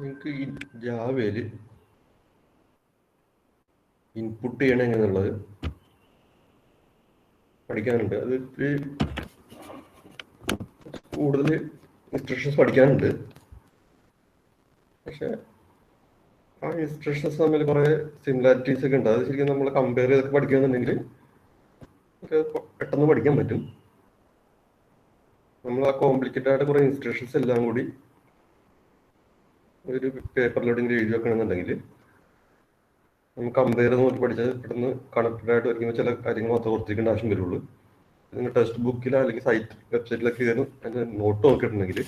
നിങ്ങൾക്ക് ഈ ജാവയിൽ ഇൻപുട്ട് ചെയ്യണം എങ്ങനെയുള്ളത് പഠിക്കാനുണ്ട്. അത് കൂടുതൽ ഇൻസ്ട്രക്ഷൻസ് പഠിക്കാനുണ്ട്. പക്ഷെ ആ ഇൻസ്ട്രക്ഷൻസ് തമ്മിൽ കുറേ സിമിലാരിറ്റീസ് ഒക്കെ ഉണ്ട്. അത് ശരിക്കും നമ്മൾ കമ്പയർ ചെയ്തൊക്കെ പഠിക്കുകയാണെന്നുണ്ടെങ്കിൽ പെട്ടെന്ന് പഠിക്കാൻ പറ്റും. നമ്മൾ ആ കോംപ്ലിക്കേറ്റഡ് ആയിട്ട് കുറേ ഇൻസ്ട്രക്ഷൻസ് എല്ലാം കൂടി ഒരു പേപ്പറിലോട്ട് എഴുതി വെക്കണമെന്നുണ്ടെങ്കിൽ നമുക്ക് കമ്പയർ നോക്കി പഠിച്ചാൽ പെട്ടെന്ന് കണക്റ്റഡ് ആയിട്ട് വരയ്ക്കുമ്പോൾ ചില കാര്യങ്ങൾ മാത്രം ഓർത്തിരിക്കേണ്ട ആവശ്യം വരുള്ളൂ. നിങ്ങൾ ടെക്സ്റ്റ് ബുക്കിലോ അല്ലെങ്കിൽ വെബ്സൈറ്റിലൊക്കെ കയറി അതിൻ്റെ നോട്ട് നോക്കിയിട്ടുണ്ടെങ്കിൽ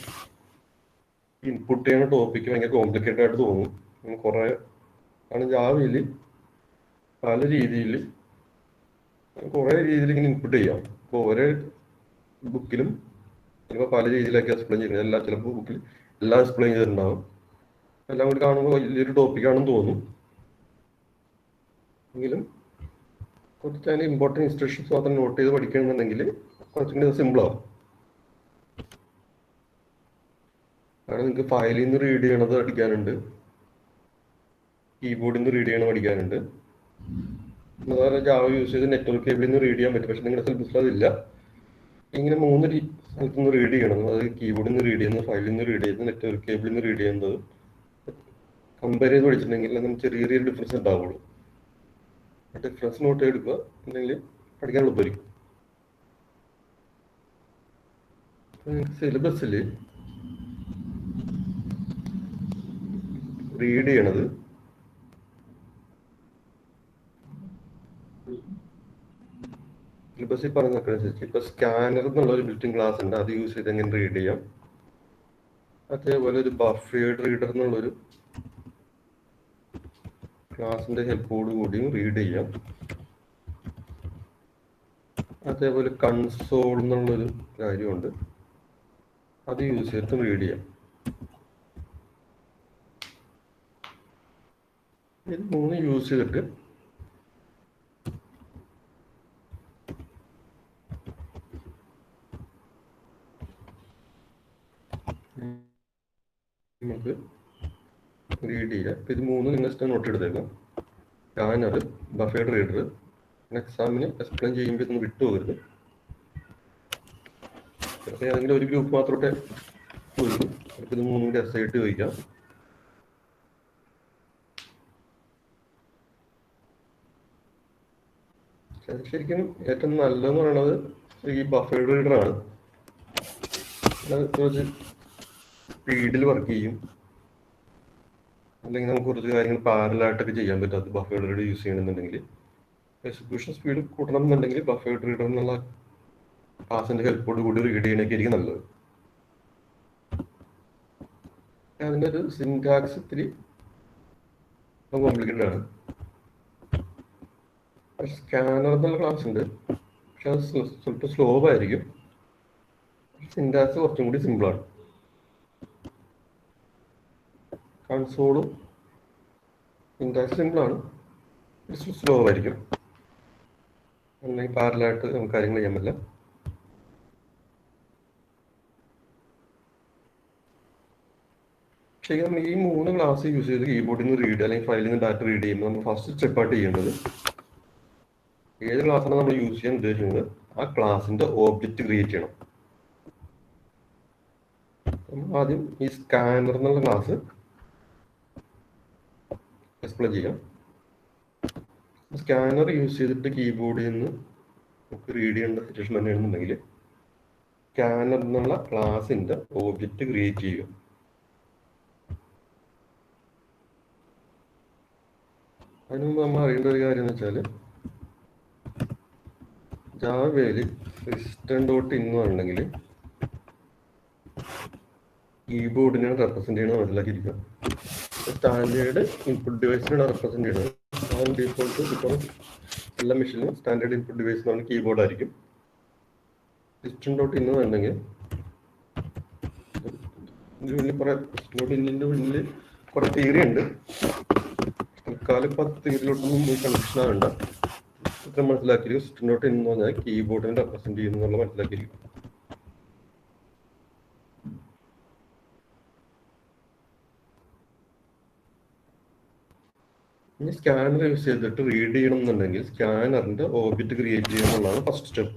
ഇൻപുട്ട് ചെയ്യുന്ന ടോപ്പിക്ക് ഭയങ്കര കോംപ്ലിക്കേറ്റഡ് ആയിട്ട് തോന്നും. കുറേ ആണ് ജാവയിൽ പല രീതിയിൽ കുറേ രീതിയിൽ ഇങ്ങനെ ഇൻപുട്ട് ചെയ്യാം. അപ്പോൾ ഓരോ ബുക്കിലും ചിലപ്പോൾ പല രീതിയിലൊക്കെ എക്സ്പ്ലെയിൻ ചെയ്യുന്നത്. ചിലപ്പോൾ ബുക്കിൽ എല്ലാം എക്സ്പ്ലെയിൻ ചെയ്തിട്ടുണ്ടാവും. എല്ലാം കൂടി കാണുമ്പോൾ വലിയൊരു ടോപ്പിക്കാണെന്ന് തോന്നും. എങ്കിലും കുറച്ച് അതിന് ഇമ്പോർട്ടൻറ്റ് ഇൻസ്ട്രക്ഷൻസ് മാത്രം നോട്ട് ചെയ്ത് പഠിക്കുകയാണെന്നുണ്ടെങ്കിൽ കുറച്ചും കൂടി സിമ്പിളാവും. കാരണം നിങ്ങൾക്ക് ഫയലിൽ നിന്ന് റീഡ് ചെയ്യണത് പഠിക്കാനുണ്ട്, കീബോർഡിൽ നിന്ന് റീഡ് ചെയ്യണത് പഠിക്കാനുണ്ട്. അതുപോലെ ജാവ യൂസ് ചെയ്ത് നെറ്റ്വർക്ക് കേബിളിൽ നിന്ന് റീഡ് ചെയ്യാൻ പറ്റും. പക്ഷെ നിങ്ങളുടെ സിലബസിൽ അതില്ല. ഇങ്ങനെ 3 സ്ഥലത്തു നിന്ന് റീഡ് ചെയ്യണം. അതായത് കീബോർഡിൽ നിന്ന് റീഡ് ചെയ്യുന്നത്, ഫയലിൽ നിന്ന് റീഡ് ചെയ്യുന്നത്, നെറ്റ്വർക്ക് കേബിളിൽ നിന്ന് റീഡ് ചെയ്യുന്നത് കമ്പയർ ചെയ്ത് പഠിച്ചിട്ടുണ്ടെങ്കിൽ നമുക്ക് ചെറിയ ചെറിയ ഡിഫറൻസ് ഉണ്ടാവുള്ളൂ. ഡിഫറൻസ് നോട്ട് ചെയ്തെടുക്കുക, അല്ലെങ്കിൽ പഠിക്കാൻ എളുപ്പമായിരിക്കും. സിലബസിൽ റീഡ് ചെയ്യണത് സിലബസിൽ പറഞ്ഞതനുസരിച്ച് ഇപ്പോൾ സ്കാനർ എന്നുള്ള ഒരു ബിൽറ്റിൻ ക്ലാസ് ഉണ്ട്. അത് യൂസ് ചെയ്ത് എങ്ങനെ റീഡ് ചെയ്യാം. അതേപോലെ ഒരു ബഫേർഡ് റീഡർ എന്നുള്ളൊരു ക്ലാസിന്റെ ഹെൽപ്പോട് കൂടിയും റീഡ് ചെയ്യാം. അതേപോലെ കൺസോൾ എന്നുള്ളൊരു കാര്യമുണ്ട്, അത് യൂസ് ചെയ്തിട്ട് റീഡ് ചെയ്യാം. ഇത് 3 യൂസ് ചെയ്തിട്ട് നമുക്ക് റീഡ് ചെയ്യാം. ഇത് 3 നിങ്ങൾ നോട്ട് എടുത്തേക്കാം. Scanner, buffered reader. എക്സാമിന് എക്സ്പ്ലെയിൻ ചെയ്യുമ്പോൾ ഇതൊന്ന് വിട്ടുപോകരുത്. ഏതെങ്കിലും ഒരു ഗ്രൂപ്പ് മാത്രമേ ഉള്ളൂ. ഇത് 3 കൂടി എസ്സായിട്ട് ചോദിക്കാം. ശരിക്കും ഏറ്റവും നല്ലതെന്ന് പറയുന്നത് ഈ ബഫേർഡ് റീഡറാണ്. കുറച്ച് സ്പീഡിൽ വർക്ക് ചെയ്യും. അല്ലെങ്കിൽ നമുക്ക് കുറച്ച് കാര്യങ്ങൾ പാരലായിട്ടൊക്കെ ചെയ്യാൻ പറ്റും. അത് ബഫേർഡ് റീഡർ യൂസ് ചെയ്യണമെന്നുണ്ടെങ്കിൽ എക്സിക്യൂഷൻ സ്പീഡ് കൂട്ടണം എന്നുണ്ടെങ്കിൽ ബഫേർഡ് റീഡർ എന്നുള്ള ക്ലാസിന്റെ ഹെൽപ്പോട് കൂടി റീഡ് ചെയ്യണൊക്കെ ആയിരിക്കും നല്ലത്. അതിൻ്റെ ഒരു സിൻടാക്സ് ഇത്തിരി കോംപ്ലിക്കേറ്റഡ് ആണ്. സ്കാനർ എന്നുള്ള ക്ലാസ് ഉണ്ട്, പക്ഷെ അത് സ്വല്പം സ്ലോ ആയിരിക്കും. സിൻടാക്സ് കുറച്ചും കൂടി സിമ്പിളാണ്. കൺസോളും സിൻടാക്സ് സിമ്പിളാണ്, സ്ലോ ആയിരിക്കും. അല്ലെങ്കിൽ പാരലായിട്ട് നമുക്ക് കാര്യങ്ങൾ ചെയ്യാൻ പറ്റില്ല. ശരിക്കും ഈ 3 ക്ലാസ് യൂസ് ചെയ്ത് കീബോർഡിൽ നിന്ന് റീഡ് അല്ലെങ്കിൽ ഫയലിൽ നിന്ന് ഡാറ്റ റീഡ് ചെയ്യുമ്പോൾ നമ്മൾ ഫസ്റ്റ് സ്റ്റെപ്പായിട്ട് ചെയ്യേണ്ടത്, ഏത് ക്ലാസ്സാണ് നമ്മൾ യൂസ് ചെയ്യാൻ ഉദ്ദേശിക്കുന്നത് ആ ക്ലാസിന്റെ ഓബ്ജക്റ്റ് ക്രിയേറ്റ് ചെയ്യണം. ആദ്യം ഈ സ്കാനർ എന്നുള്ള ക്ലാസ് എക്സ്പ്ലെയിൻ ചെയ്യാം. സ്കാനർ യൂസ് ചെയ്തിട്ട് കീബോർഡിൽ നിന്ന് നമുക്ക് റീഡ് ചെയ്യേണ്ട സിറ്റുവേഷൻ തന്നെയാണെന്നുണ്ടെങ്കിൽ സ്കാനർ എന്നുള്ള ക്ലാസിന്റെ ഓബ്ജക്റ്റ് ക്രിയേറ്റ് ചെയ്യുക. അതിന് മുമ്പ് നമ്മൾ അറിയേണ്ട ഒരു കാര്യം എന്ന് വെച്ചാൽ ജാവയിൽ system.in ഉണ്ടെങ്കിൽ കീബോർഡിനാണ് റെപ്രസെന്റ് ചെയ്യണത് മനസ്സിലാക്കിയിരിക്കുക. സ്റ്റാൻഡേർഡ് ഇൻപുട്ട് ഡിവൈസിനാണ് റെപ്രസെന്റ് ചെയ്യുന്നത്. ഡീഫോൾട്ട് ഇപ്പോൾ എല്ലാ മെഷീനിലും സ്റ്റാൻഡേർഡ് ഇൻപുട്ട് ഡിവൈസ് എന്ന് പറഞ്ഞാൽ കീബോർഡ് ആയിരിക്കും. system.in ഉണ്ടെങ്കിൽ ഇതിൻ്റെ പിന്നിൽ കുറെ തിയറി ഉണ്ട്. തൽക്കാലം ഇപ്പോൾ തിയറിയിലോട്ടൊന്നും പോയി കൺഫ്യൂഷൻ ആകണ്ട. ഇത്ര മനസ്സിലാക്കിയിരിക്കും. system.in എന്ന് പറഞ്ഞാൽ കീബോർഡിനെ റെപ്രസെന്റ് ചെയ്യുന്നു എന്നുള്ള മനസ്സിലാക്കിയിരിക്കും. ഇനി സ്കാനർ യൂസ് ചെയ്തിട്ട് റീഡ് ചെയ്യണം എന്നുണ്ടെങ്കിൽ സ്കാനറിന്റെ ഓബ്ജക്റ്റ് ക്രിയേറ്റ് ചെയ്യുക എന്നുള്ളതാണ് ഫസ്റ്റ് സ്റ്റെപ്പ്.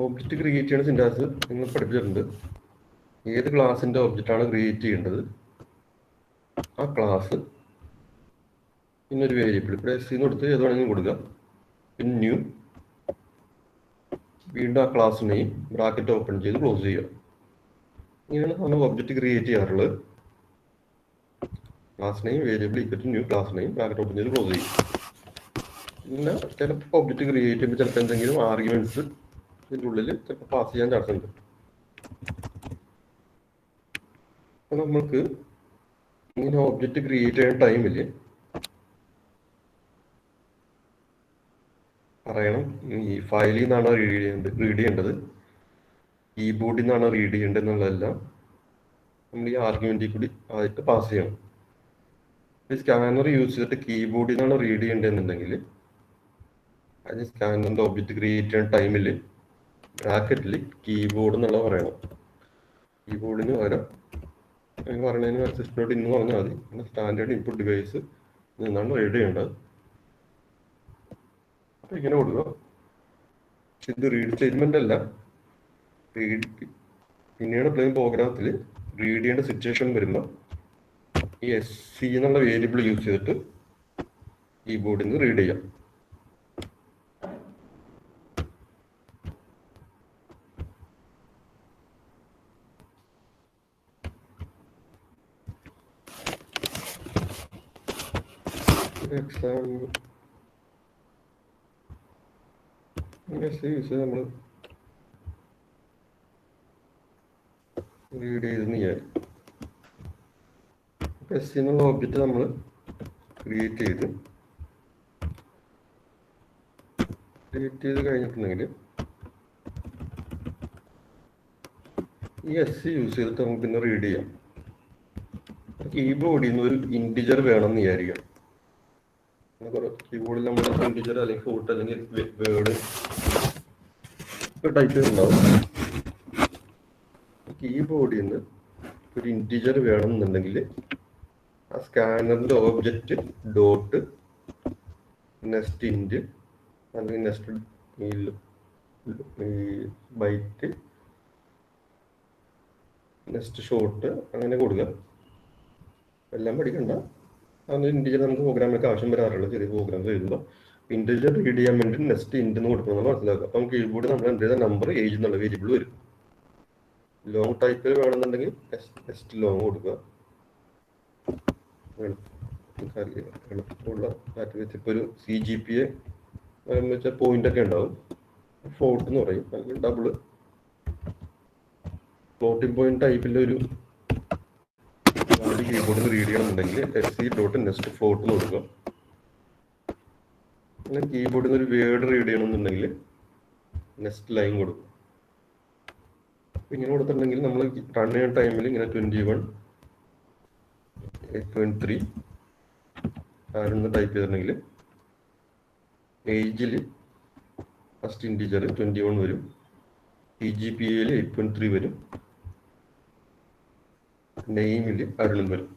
ഓബ്ജക്റ്റ് ക്രിയേറ്റ് ചെയ്യുന്ന സിന്റാക്സ് നിങ്ങൾ പഠിപ്പിച്ചിട്ടുണ്ട്. ഏത് ക്ലാസിന്റെ ഒബ്ജക്റ്റ് ആണ് ക്രിയേറ്റ് ചെയ്യേണ്ടത്, ആ ക്ലാസ് പിന്നെ ഒരു വേരിയബിൾ ഇവിടെ എസ് കൊടുത്ത് ഏത് വേണമെങ്കിലും കൊടുക്കുക. പിന്നെ ന്യൂ, വീണ്ടും ആ ക്ലാസ് നെയിം ബ്രാക്കറ്റ് ഓപ്പൺ ചെയ്ത് ക്ലോസ് ചെയ്യുക. ഇങ്ങനെയാണ് നമ്മൾ ഒബ്ജക്റ്റ് ക്രിയേറ്റ് ചെയ്യാറുള്ളത്. Class name variable equal new class name bracket open ചെയ്ത് ക്ലോസ് ചെയ്യും. പിന്നെ ചിലപ്പോൾ ഒബ്ജക്റ്റ് ക്രിയേറ്റ് ചെയ്യുമ്പോൾ ചിലപ്പോൾ എന്തെങ്കിലും ആർഗ്യുമെന്റ്സ് ഇതിൻ്റെ ഉള്ളിൽ ചിലപ്പോൾ പാസ് ചെയ്യാൻ ചാൻസ് ഉണ്ട്. അപ്പോൾ നമുക്ക് ഇങ്ങനെ ഒബ്ജക്റ്റ് ക്രിയേറ്റ് ചെയ്യുന്ന ടൈമിൽ പറയണം ഈ ഫയലിൽ നിന്നാണോ റീഡ് ചെയ്യേണ്ടത്, കീബോർഡിൽ നിന്നാണോ റീഡ് ചെയ്യേണ്ടത് എന്നുള്ളതെല്ലാം നമ്മൾ ഈ ആർഗ്യുമെന്റിൽ കൂടി ആയിട്ട് പാസ് ചെയ്യണം. ഈ സ്കാനർ യൂസ് ചെയ്തിട്ട് കീബോർഡിൽ നിന്നാണോ റീഡ് ചെയ്യേണ്ടതെന്നുണ്ടെങ്കിൽ അതിന് സ്കാനറിന്റെ ഒബ്ജക്റ്റ് ക്രിയേറ്റ് ചെയ്യുന്ന ടൈമിൽ ബ്രാക്കറ്റിൽ കീബോർഡ് എന്നുള്ള പറയണം. കീബോർഡിന് പകരം പറയുന്നതിന് സിസ്റ്റനോട് ഇന്ന് പറഞ്ഞാൽ മതി. പിന്നെ സ്റ്റാൻഡേർഡ് ഇൻപുട്ട് ഡിവൈസ് നിന്നാണ് റീഡ് ചെയ്യേണ്ടത്. അപ്പോൾ ഇങ്ങനെ കൊടുക്കുക. ഇത് റീഡ് സ്റ്റേറ്റ്മെന്റ് അല്ല, പിന്നീട് പ്രോഗ്രാമത്തിൽ റീഡ് ചെയ്യേണ്ട സിറ്റുവേഷൻ വരുമ്പോൾ ഈ SC എന്നുള്ള വേരിയബിൾ യൂസ് ചെയ്തിട്ട് കീബോർഡിൽ നിന്ന് റീഡ് ചെയ്യാം. എക്സാമ്പിൾ നമ്മൾ റീഡ് ചെയ്തെന്ന് വിചാരിക്കും. SC എന്നുള്ള ഒബ്ജക്റ്റ് നമ്മൾ ക്രിയേറ്റ് ചെയ്ത് കഴിഞ്ഞിട്ടുണ്ടെങ്കിൽ ഈ SC യൂസ് ചെയ്തിട്ട് നമുക്ക് പിന്നെ റീഡ് ചെയ്യാം. കീബോർഡിൽ നിന്ന് ഒരു ഇൻറ്റിജർ വേണമെന്ന് വിചാരിക്കാം. കീബോർഡിൽ നമ്മൾ ഇൻറ്റിജർ അല്ലെങ്കിൽ ഫോർട്ട് അല്ലെങ്കിൽ വേർഡ് ടൈപ്പ് ചെയ്തിട്ടുണ്ടാവും. കീബോർഡിൽ നിന്ന് ഒരു ഇൻറ്റിജർ വേണമെന്നുണ്ടെങ്കിൽ ആ സ്കാനറിന്റെ ഓബ്ജക്റ്റ് ഡോട്ട് നെക്സ്റ്റ് ഇൻറ്റ് അല്ലെങ്കിൽ നെക്സ്റ്റ് ബൈറ്റ് നെക്സ്റ്റ് ഷോർട്ട് അങ്ങനെ കൊടുക്കുക. എല്ലാം പഠിക്കണ്ട. അങ്ങനെ ഇൻറ്റിജർ നമുക്ക് പ്രോഗ്രാമിലേക്ക് ആവശ്യം വരാറുള്ളൂ. ചെറിയ പ്രോഗ്രാംസ് എഴുതുമ്പോൾ ഇൻറ്റിജർ റീഡ് ചെയ്യാൻ വേണ്ടി നെക്സ്റ്റ് ഇൻറ്റ് എന്ന് കൊടുക്കണമെന്ന് മനസ്സിലാക്കുക. അപ്പം കീബോർഡ് നമ്മൾ എന്ത് ചെയ്ത നമ്പർ ഏജ് എന്നുള്ള വേരിയബിൾ വരും. ലോങ് ടൈപ്പിൽ വേണമെന്നുണ്ടെങ്കിൽ നെക്സ്റ്റ് ലോങ് കൊടുക്കുക. എളുപ്പമുള്ള ഡാറ്റ വെച്ച് ഇപ്പോൾ ഒരു CGPA വെച്ചാൽ പോയിന്റ് ഒക്കെ ഉണ്ടാവും. ഫോർട്ട് എന്ന് പറയും. അല്ലെങ്കിൽ ഡബിൾ ഫ്ലോട്ടിംഗ് പോയിന്റ് ടൈപ്പിലെ ഒരു കീബോർഡിൽ റീഡ് ചെയ്യണമെന്നുണ്ടെങ്കിൽ SC.next float എന്ന് കൊടുക്കുക. അങ്ങനെ കീബോർഡിൽ നിന്ന് ഒരു വേർഡ് റീഡ് ചെയ്യണമെന്നുണ്ടെങ്കിൽ നെക്സ്റ്റ് ലൈൻ കൊടുക്കും. ഇങ്ങനെ കൊടുത്തിട്ടുണ്ടെങ്കിൽ നമ്മൾ റൺ ചെയ്യുന്ന ടൈമിൽ ഇങ്ങനെ 21.8.3 ആരെന്ന് ടൈപ്പ് ചെയ്തിട്ടുണ്ടെങ്കിൽ ഏജിൽ ഫസ്റ്റ് ഇൻറ്റിജർ 21 വരും. CGPA 8.3 വരും. നെയിമിൽ അരുളും വരും.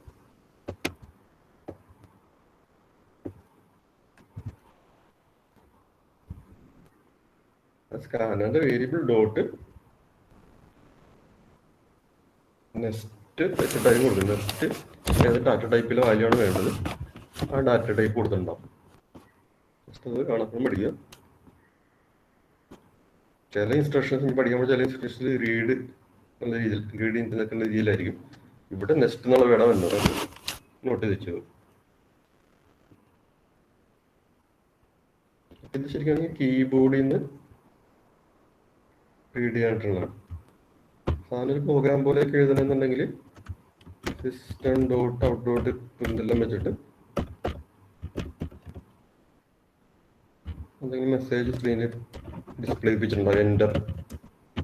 സ്കാനറിന്റെ വേരിയബിൾ ഡോട്ട് നെക്സ്റ്റ് ടൈപ്പ് കൊടുക്കും. നെക്സ്റ്റ് ഏത് ഡാറ്റ ടൈപ്പിലെ വാല്യൂ ആണ് വേണ്ടത് ആ ഡാറ്റ ടൈപ്പ് കൊടുത്തിട്ടുണ്ടാവും. അത് കാണാൻ പഠിക്കുക. ചില ഇൻസ്ട്രക്ഷൻസ് പഠിക്കുമ്പോൾ ചില ഇൻസ്ട്രക്ഷൻസ് റീഡ് നല്ല രീതിയിൽ റീഡ് ചെയ്യുന്ന രീതിയിലായിരിക്കും. ഇവിടെ നെക്സ്റ്റ് എന്നുള്ള വേണം എന്നോട് നോട്ട് ചെയ്ത് വെച്ചത്. ഇത് ശരിക്കും കീബോർഡിൽ നിന്ന് റീഡ് ചെയ്യാനായിട്ടുള്ളതാണ്. സാധനം ഒരു പ്രോഗ്രാം പോലെയൊക്കെ എഴുതണമെന്നുണ്ടെങ്കിൽ സിസ്റ്റം ഡോട്ട് ഔട്ട് ഡോട്ട് പ്രിന്റെല്ലാം വെച്ചിട്ട് എന്തെങ്കിലും മെസ്സേജ് സ്ക്രീനിൽ ഡിസ്പ്ലേ ചെയ്യിപ്പിച്ചിട്ടുണ്ടാവും. എൻ്റർ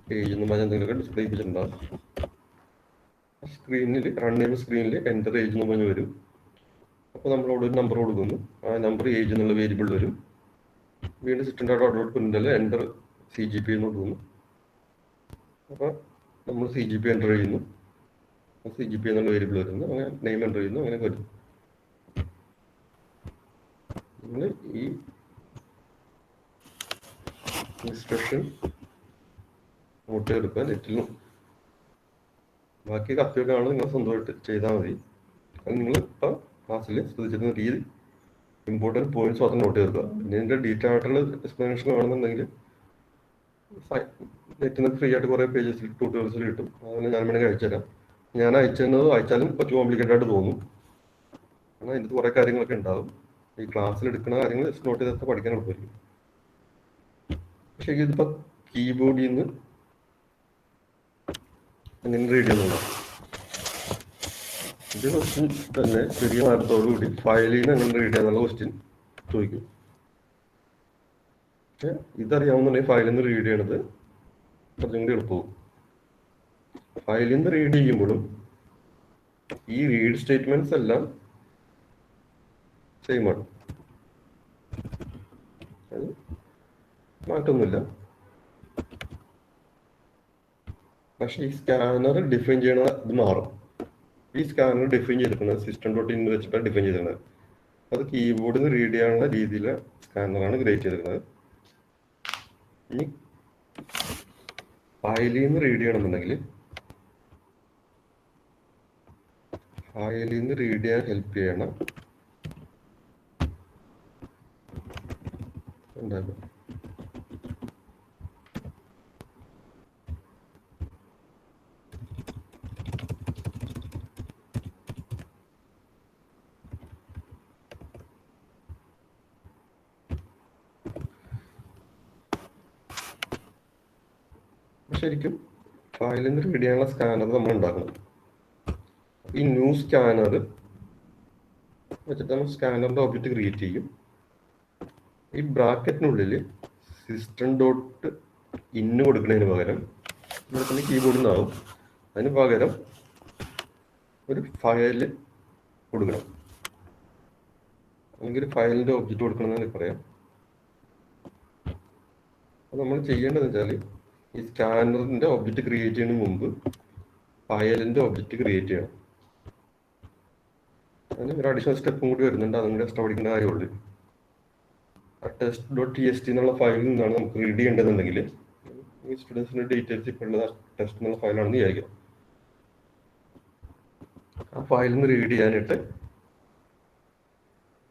പേജ് എന്ന് പറഞ്ഞാൽ എന്തെങ്കിലുമൊക്കെ ഡിസ്പ്ലേ ചെയ്യിപ്പിച്ചിട്ടുണ്ടാവും. സ്ക്രീനിൽ റൺ ചെയ്യുന്ന സ്ക്രീനിൽ എൻ്റർ ഏജ് എന്ന് പറഞ്ഞ് വരും. അപ്പോൾ നമ്മളവിടെ ഒരു നമ്പർ കൊടുക്കുന്നു. ആ നമ്പർ ഏജ് എന്നുള്ള വേരിയബിൾ വരും. വീണ്ടും സിസ്റ്റം ഡോട്ട് ഔട്ട് ഡോട്ട് പ്രിന്റിൽ എൻ്റർ CGP എന്ന് കൊടുക്കുന്നു. അപ്പോൾ നമ്മൾ CGP എൻ്റർ ചെയ്യുന്നു. CGP എന്നുള്ള വേരിയബിൾ വരുന്നു, അങ്ങനെ നെയിം എൻ്റർ ചെയ്യുന്നു, അങ്ങനെ വരും. നിങ്ങൾ ഈ ഇൻസ്ട്രക്ഷൻ നോട്ട് ചെയ്തെടുക്കുക നെറ്റിലും. ബാക്കി കത്തിയൊക്കെയാണ് നിങ്ങൾ സ്വന്തമായിട്ട് ചെയ്താൽ മതി. അത് നിങ്ങൾ ഇപ്പോൾ ക്ലാസ്സിൽ ശ്രദ്ധിച്ചിരുന്ന രീതി ഇമ്പോർട്ടൻറ്റ് പോയിന്റ്സ് മാത്രം നോട്ട് ചെയ്തെടുക്കുക. പിന്നെ ഇതിൻ്റെ ഡീറ്റെയിൽ ആയിട്ടുള്ള എക്സ്പ്ലനേഷൻ വേണമെന്നുണ്ടെങ്കിൽ നെറ്റിൽ നിന്ന് ഫ്രീ ആയിട്ട് കുറേ പേജസിൽ ട്യൂട്ടോറിയൽസിൽ കിട്ടും. അതിന് ഞാൻ വേണമെങ്കിൽ അയച്ചുതരാം. ഞാൻ അയച്ചത് വായിച്ചാലും കുറച്ച് കോംപ്ലിക്കേറ്റഡ് ആയിട്ട് തോന്നും, കാരണം ഇതിന് കുറേ കാര്യങ്ങളൊക്കെ ഉണ്ടാകും. ഈ ക്ലാസ്സിൽ എടുക്കുന്ന കാര്യങ്ങൾ നോട്ട് ചെയ്തൊക്കെ പഠിക്കാൻ എളുപ്പമായിരിക്കും. പക്ഷേ ഇതിപ്പോൾ കീബോർഡിൽ നിന്ന് എങ്ങനെ റീഡ് ചെയ്യുന്നുണ്ടോ? ഇത് ക്വസ്റ്റ്യൻ തന്നെ ചെറിയ മാർക്കത്തോടുകൂടി ഫയലിൽ നിന്ന് എങ്ങനെ റീഡ് ചെയ്യാന്നുള്ള ക്വസ്റ്റ്യൻ ചോദിക്കും. പക്ഷേ ഇതറിയാവുന്നുണ്ടെങ്കിൽ ഫയലിൽ നിന്ന് റീഡ് ചെയ്യണത് കുറച്ചും കൂടി എളുപ്പവും. ഫയലിൽ നിന്ന് റീഡ് ചെയ്യുമ്പോഴും ഈ റീഡ് സ്റ്റേറ്റ്മെന്റ്സ് എല്ലാം സെയിം ആണ്, അത് മാറ്റൊന്നുമില്ല. പക്ഷെ ഈ സ്കാനർ ഡിഫൈൻ ചെയ്യണത് ഇത് മാറും. ഈ സ്കാനർ ഡിഫൈൻ ചെയ്തിരിക്കുന്നത് system.in വെച്ചിട്ടാണ് ഡിഫൈൻ ചെയ്തിരിക്കുന്നത്. അത് കീബോർഡിൽ നിന്ന് റീഡ് ചെയ്യാനുള്ള രീതിയിലെ സ്കാനറാണ് ക്രിയേറ്റ് ചെയ്തിരിക്കുന്നത്. ഈ ഫയലിൽ നിന്ന് റീഡ് ചെയ്യണമെന്നുണ്ടെങ്കിൽ ഫയലിൽ നിന്ന് റീഡ് ചെയ്യാൻ ഹെൽപ്പ് ചെയ്യണം ഉണ്ടാകും. ശരിക്കും ഫയലിൽ നിന്ന് റീഡ് ചെയ്യാനുള്ള സ്കാനർ നമ്മൾ ഉണ്ടാക്കണം. ഈ ന്യൂ സ്കാനർ വെച്ചിട്ട് നമ്മൾ സ്കാനറിന്റെ ഒബ്ജക്റ്റ് ക്രിയേറ്റ് ചെയ്യും. ഈ ബ്രാക്കറ്റിനുള്ളിൽ system.in കൊടുക്കുന്നതിന് പകരം ഇവിടെ തന്നെ കീബോർഡിൽ നിന്നാവും. അതിന് പകരം ഒരു ഫയൽ കൊടുക്കണം, അല്ലെങ്കിൽ ഒരു ഫയലിന്റെ ഒബ്ജക്റ്റ് കൊടുക്കണമെന്ന് പറയാം. അത് നമ്മൾ ചെയ്യേണ്ടതെന്ന് വെച്ചാൽ ഈ സ്കാനറിന്റെ ഒബ്ജക്റ്റ് ക്രിയേറ്റ് ചെയ്യുന്നതിന് മുമ്പ് ഫയലിന്റെ ഒബ്ജക്റ്റ് ക്രിയേറ്റ് ചെയ്യണം. അതിന് ഒരു അഡീഷണൽ സ്റ്റെപ്പും കൂടി വരുന്നുണ്ട്, അതും കൂടി എക്സ്ട്രാ പഠിക്കേണ്ട കാര്യമുള്ളൂ. test.txt എന്നുള്ള ഫയലിൽ നിന്നാണ് നമുക്ക് റീഡ് ചെയ്യേണ്ടതെന്നുണ്ടെങ്കിൽ ഈ സ്റ്റുഡൻസിന്റെ ഡീറ്റെയിൽസ് ഇപ്പോൾ ഉള്ളത് ടെസ്റ്റ് എന്നുള്ള ഫയലാണെന്ന് വിചാരിക്കാം. ആ ഫയലിൽ നിന്ന് റീഡ് ചെയ്യാനായിട്ട്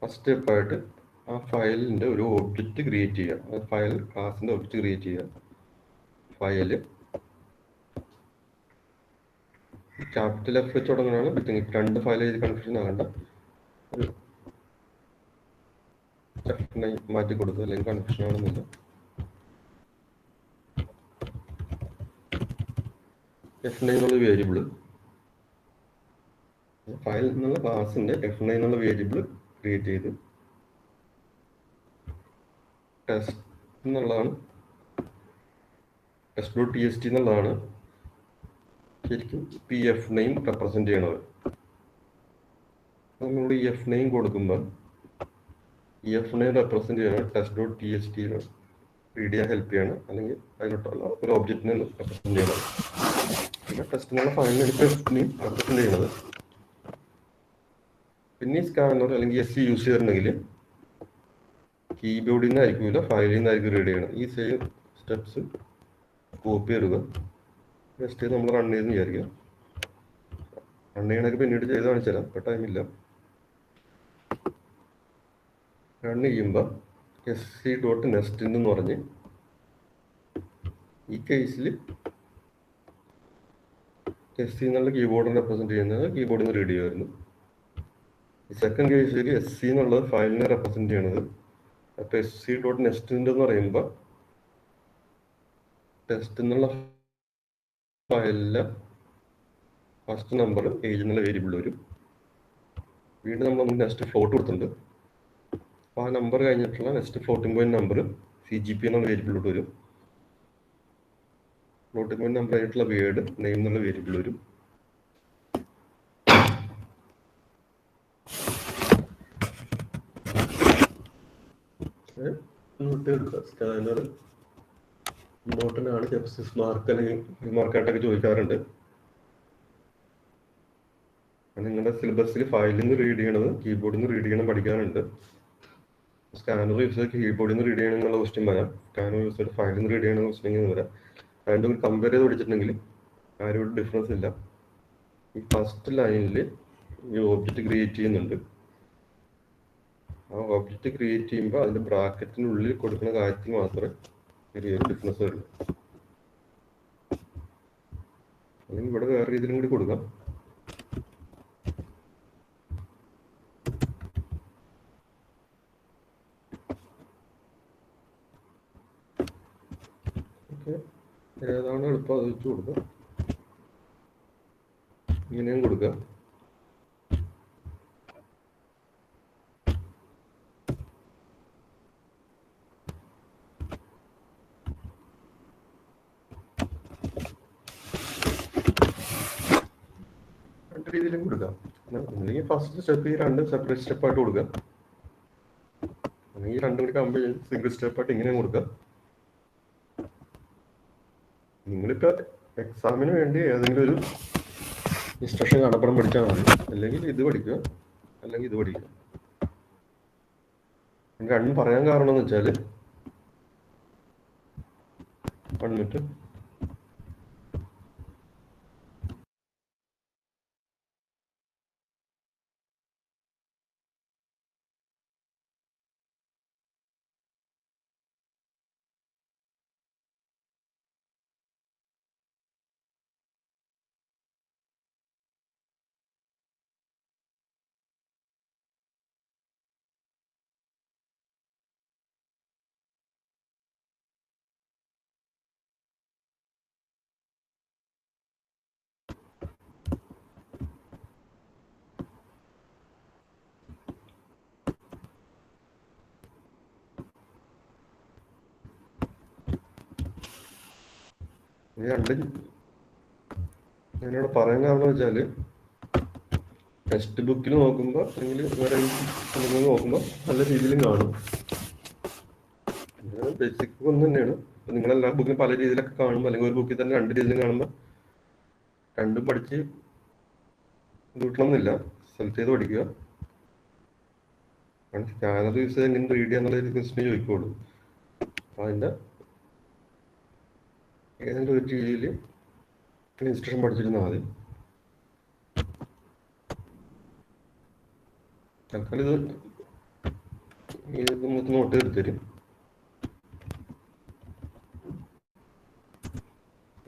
ഫസ്റ്റ് സ്റ്റെപ്പായിട്ട് ആ ഫയലിന്റെ ഒരു ഒബ്ജക്റ്റ് ക്രിയേറ്റ് ചെയ്യുക. ആ ഫയൽ ക്ലാസിന്റെ ഒബ്ജക്റ്റ് ക്രിയേറ്റ് ചെയ്യുക. ഫയല് ക്യാപിറ്റൽ F വെച്ച് തുടങ്ങുന്നതാണ്. രണ്ട് ഫയൽ ചെയ്ത് കൺഫ്യൂഷൻ ആകണ്ട, ഒരു F9 മാറ്റി കൊടുക്കുക, അല്ലെങ്കിൽ കൺഫ്യൂഷൻ ആണെന്നില്ല. F9 എന്നുള്ള വേരിയബിൾ ഫയൽ എന്നുള്ള ക്ലാസിന്റെ F9 എന്നുള്ള വേരിയബിൾ ക്രിയേറ്റ് ചെയ്ത് ടെസ്റ്റ് എന്നുള്ളതാണ്, test.txt എന്നുള്ളതാണ് ശരിക്കും F9 റെപ്രസെന്റ് ചെയ്യണത്. നമ്മളോട് ഈ F9 കൊടുക്കുമ്പോൾ ഈ F9 റെപ്രസെന്റ് ചെയ്യണം test.txt റീഡ് ചെയ്യാൻ ഹെൽപ്പ് ചെയ്യണം, അല്ലെങ്കിൽ അതിലോട്ടുള്ള ഒരു ഒബ്ജക്റ്റിനെ റെപ്രസെന്റ് ചെയ്യണം. പിന്നെ ടെസ്റ്റ് എന്നുള്ള ഫയലിന് F9 റെപ്രസെന്റ് ചെയ്യുന്നത്. പിന്നെ ഈ സ്കാനർ അല്ലെങ്കിൽ SE യൂസ് ചെയ്തിട്ടുണ്ടെങ്കിൽ കീബോർഡിൽ നിന്നായിരിക്കില്ല, ഫയലിൽ നിന്നായിരിക്കും റീഡ് ചെയ്യണം. ഈ സെയിം സ്റ്റെപ്സ് കോപ്പി ചെയ്യുക. ജസ്റ്റ് നമ്മൾ റൺ ചെയ്തെന്ന് വിചാരിക്കുക. റൺ ചെയ്യണൊക്കെ പിന്നീട് ചെയ്ത് കാണിച്ചുതരാം, ഇപ്പോൾ ടൈമില്ല. റൺ ചെയ്യുമ്പോൾ sc.nest എന്ന് പറഞ്ഞ് ഈ കേസിൽ SC എന്നുള്ള കീബോർഡിനെ റെപ്രസെന്റ് ചെയ്യുന്നത് കീബോർഡിൽ നിന്ന് റീഡ് ചെയ്യുമായിരുന്നു. ഈ സെക്കൻഡ് കേസിൽ SC എന്നുള്ളത് ഫയലിനെ റെപ്രസെന്റ് ചെയ്യണത്. അപ്പോൾ sc.nest എന്ന് പറയുമ്പോൾ ടെസ്റ്റ് എന്നുള്ള ഫയലിലെ ഫസ്റ്റ് നമ്പർ ഏജ് എന്നുള്ള വേരിയബിൾ വരും. വീണ്ടും നമ്മൾ നെക്സ്റ്റ് ഫ്ലോട്ട് കൊടുത്തിട്ടുണ്ട്. അപ്പോൾ ആ നമ്പർ കഴിഞ്ഞിട്ടുള്ള next floating point number CGP എന്നുള്ള വേരിയബിളിലോട്ട് വരും. ഫ്ലോട്ടിംഗ് പോയിന്റ് നമ്പർ ആയിട്ടുള്ള വേർഡ് നെയിം എന്നുള്ള വേരിയബിൾ വരും. സ്കാനർ ഇമ്പോർട്ടൻ്റ് ആണ്. മാർക്ക് അല്ലെങ്കിൽ മാർക്കായിട്ടൊക്കെ ചോദിക്കാറുണ്ട്. നിങ്ങളുടെ സിലബസിൽ ഫയലിൽ നിന്ന് റീഡ് ചെയ്യണത് കീബോർഡിൽ നിന്ന് റീഡ് ചെയ്യണം പഠിക്കാനുണ്ട്. സ്കാനർ യൂസ് ചെയ്ത് കീബോർഡിൽ നിന്ന് റീഡ് ചെയ്യണം എന്നുള്ള ക്വസ്റ്റ്യൻ വരാം, സ്കാനർ യൂസ് ചെയ്ത് ഫയലിൽ നിന്ന് റീഡ് ചെയ്യണമെന്ന ക്വസ്റ്റ്യൻ വരാം. രണ്ടും കമ്പയർ ചെയ്ത് പഠിച്ചിട്ടുണ്ടെങ്കിൽ ആരും ഒരു ഡിഫറൻസ് ഇല്ല. ഈ ഫസ്റ്റ് ലൈനിൽ ഈ ഓബ്ജക്റ്റ് ക്രിയേറ്റ് ചെയ്യുന്നുണ്ട്. ആ ഓബ്ജക്റ്റ് ക്രിയേറ്റ് ചെയ്യുമ്പോൾ അതിൻ്റെ ബ്രാക്കറ്റിനുള്ളിൽ കൊടുക്കുന്ന കാര്യത്തിൽ മാത്രമേ ചെറിയൊരു ഡിഫറൻസ് വരുള്ളൂ. അല്ലെങ്കിൽ ഇവിടെ വേറെ രീതിയിലും കൂടി കൊടുക്കാം. ഓക്കെ, ഏതാണ് എളുപ്പം അത് വെച്ച് കൊടുക്കാം. ഇങ്ങനെയും കൊടുക്കാം. രണ്ട് രീതിയിലും കൊടുക്കാം. അല്ലെങ്കിൽ ഫസ്റ്റ് സ്റ്റെപ്പ് ഈ രണ്ട് സെപ്പറേറ്റ് സ്റ്റെപ്പായിട്ട് കൊടുക്കാം, അല്ലെങ്കിൽ രണ്ടും കൂടി കമ്പയർ ചെയ്ത് സിംഗിൾ സ്റ്റെപ്പായിട്ട് ഇങ്ങനെയും കൊടുക്കാം. നിങ്ങളിപ്പോൾ എക്സാമിന് വേണ്ടി ഏതെങ്കിലും ഒരു ഇൻസ്ട്രക്ഷൻ കാണപ്പെടാൻ പഠിച്ചാൽ മതി. അല്ലെങ്കിൽ ഇത് പഠിക്കുക, അല്ലെങ്കിൽ ഇത് പഠിക്കുക. രണ്ടും പറയാൻ കാരണം എന്ന് വെച്ചാൽ, 1 മിനിറ്റ്, ഈ രണ്ട് ഞാനിവിടെ പറയാൻ കാരണം വെച്ചാൽ, ടെക്സ്റ്റ് ബുക്കിൽ നോക്കുമ്പോൾ അല്ലെങ്കിൽ വേറെ നോക്കുമ്പോൾ നല്ല രീതിയിലും കാണും. ബേസിക് ഒന്ന് തന്നെയാണ്. അപ്പം നിങ്ങളെല്ലാ ബുക്കിലും പല രീതിയിലൊക്കെ കാണുമ്പോൾ, അല്ലെങ്കിൽ ഒരു ബുക്കിൽ തന്നെ രണ്ട് രീതിയിലും കാണുമ്പോൾ രണ്ടും പഠിച്ച് കിട്ടണമെന്നില്ല. സെലക്ട് ചെയ്ത് പഠിക്കുക. സ്കാനർ യൂസ് ചെയ്ത് എങ്ങനെ റീഡ് ചെയ്യാന്നുള്ള ക്വസ്റ്റിനെ ചോദിക്കുള്ളൂ. അപ്പം അതിൻ്റെ ഏതെങ്കിലും ഒരു രീതിയിൽ ഇൻസ്ട്രക്ഷൻ പഠിച്ചിരുന്നാൽ മതി. തൽക്കാലം ഇത് നോട്ട് ചെയ്ത് തരും.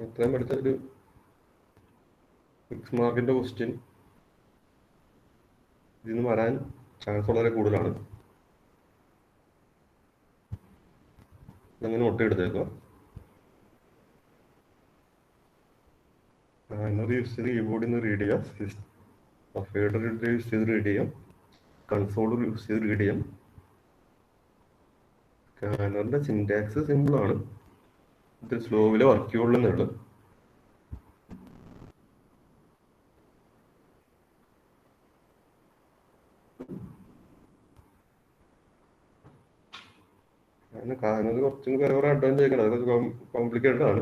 ഇത്രയും പഠിച്ച ഒരു 6 മാർക്കിൻ്റെ ക്വസ്റ്റ്യൻ ഇതിൽ നിന്ന് വരാൻ ചാൻസ് വളരെ കൂടുതലാണ്. അങ്ങനെ നോട്ട് എടുത്തേക്കുക. സ്കാനർ യൂസ് ചെയ്ത് കീബോർഡിൽ നിന്ന് റീഡ് ചെയ്യാം, ഫീഡർ യൂസ് ചെയ്ത് റീഡ് ചെയ്യാം, കൺസോൾ യൂസ് ചെയ്ത് റീഡ് ചെയ്യാം. സ്കാനറിൻ്റെ സിൻടാക്സ് സിമ്പിളാണ്, ഇത് സ്ലോവിൽ വർക്ക് ചെയ്യുള്ളൂ എന്നുള്ളൂ. സ്കാനർ കുറച്ചും വേറെ കുറേ അഡ്വാൻസ് ചെയ്യണം, അതൊക്കെ കോംപ്ലിക്കേറ്റഡ് ആണ്.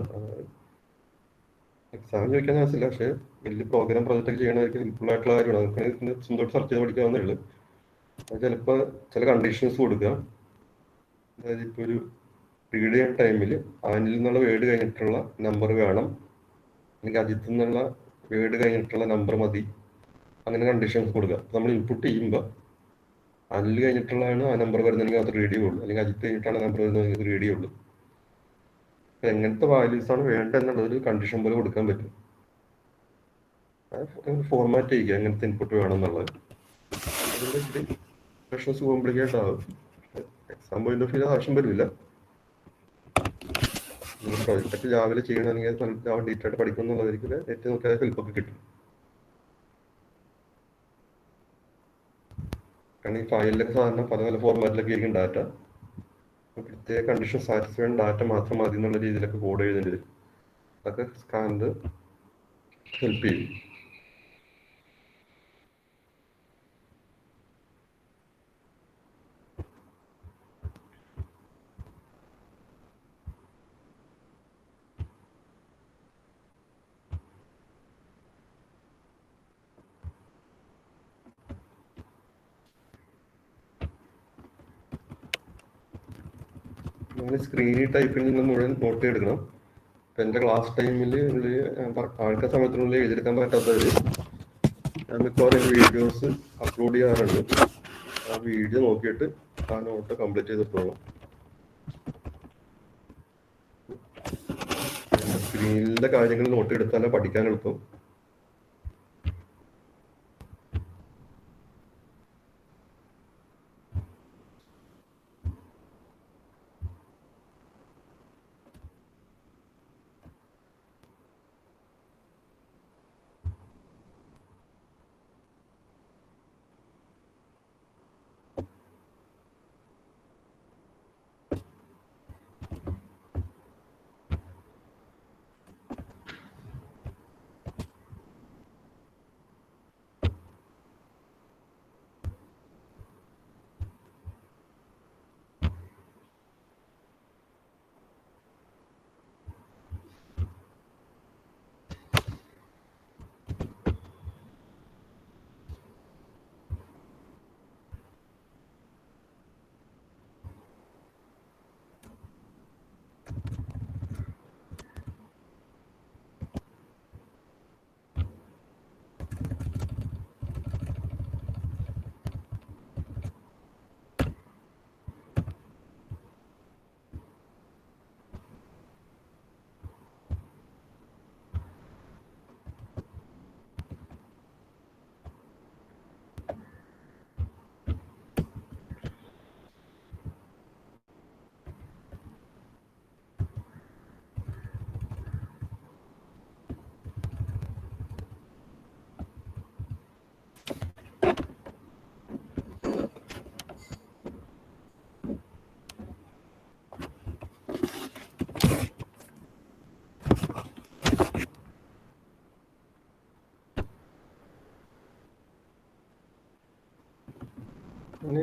എക്സാം ചോദിക്കാൻ ചാൻസില്ല, പക്ഷേ വലിയ പ്രോഗ്രാം പ്രൊജക്റ്റ് ഒക്കെ ചെയ്യണമായിരിക്കും ഹെൽപ്ഫുൾ ആയിട്ടുള്ള കാര്യമാണ്. നമുക്ക് സ്വന്തമായിട്ട് സെർച്ച് ചെയ്ത് പഠിക്കാവുന്നേ ഉള്ളൂ. അത് ചിലപ്പോൾ ചില കണ്ടീഷൻസ് കൊടുക്കുക. അതായത് ഇപ്പോൾ ഒരു റീഡ് ചെയ്യുന്ന ടൈമിൽ ആനിൽ നിന്നുള്ള വേർഡ് കഴിഞ്ഞിട്ടുള്ള നമ്പർ വേണം, അല്ലെങ്കിൽ അജിത്ത് നിന്നുള്ള വേർഡ് കഴിഞ്ഞിട്ടുള്ള നമ്പർ മതി, അങ്ങനെ കണ്ടീഷൻസ് കൊടുക്കുക. നമ്മൾ ഇൻപുട്ട് ചെയ്യുമ്പോൾ അനിൽ കഴിഞ്ഞിട്ടുള്ളതാണ് ആ നമ്പർ വരുന്നതെങ്കിൽ അത് റീഡ് ചെയ്യുള്ളൂ, അല്ലെങ്കിൽ അജിത്ത് കഴിഞ്ഞിട്ടാണ് നമ്പർ വരുന്നതെങ്കിൽ അത് റീഡ് ചെയ്യുള്ളൂ. എങ്ങനത്തെ വാല്യൂസാണ് വേണ്ടത് എന്നുള്ളത് ഒരു കണ്ടീഷൻ പോലെ കൊടുക്കാൻ പറ്റും. ഫോർമാറ്റ് ചെയ്യുക എങ്ങനത്തെ ഇൻപുട്ട് വേണം എന്നുള്ളത്. അതിൻ്റെ ഇച്ചിരി പ്രശ്നസ് കോംപ്ലിക്കേറ്റഡ് ആവും. എക്സാം പോയിന്റ് ഓഫ് വ്യൂ ആവശ്യം വരില്ല. പ്രൊജക്റ്റ് രാവിലെ ചെയ്യണമെങ്കിൽ ഡീറ്റെയിൽ ആയിട്ട് പഠിക്കണം എന്നുള്ളതായിരിക്കും ഏറ്റവും നോക്കിയാൽ ഹെൽപ്പൊക്കെ കിട്ടും. കാരണം ഈ ഫയലിലൊക്കെ സാധാരണ പല പല ഫോർമാറ്റിലൊക്കെ ആയിരിക്കും ഡാറ്റ. പ്രത്യേക കണ്ടീഷൻ സാറ്റിസ്ഫൈ ഡാറ്റ മാത്രം മതി എന്നുള്ള രീതിയിലൊക്കെ കോഡ് എഴുതേണ്ടി വരും. അതൊക്കെ സ്കാനർ ഹെൽപ്പ് ചെയ്യും. നമ്മൾ സ്ക്രീനിൽ ടൈപ്പിൽ നിന്ന് മുഴുവൻ നോട്ട് എടുക്കണം. ഇപ്പം എൻ്റെ ക്ലാസ് ടൈമിൽ ആൾക്കാർ സമയത്തിനുള്ളിൽ എഴുതിയെടുക്കാൻ പറ്റാത്തവർ ഞാൻ മിക്കവാറും വീഡിയോസ് അപ്ലോഡ് ചെയ്യാറുണ്ട്. ആ വീഡിയോ നോക്കിയിട്ട് ആ നോട്ട് കംപ്ലീറ്റ് ചെയ്തിട്ട് പോകണം. സ്ക്രീനിലെ കാര്യങ്ങൾ നോട്ട് എടുത്താലേ പഠിക്കാൻ എളുപ്പം.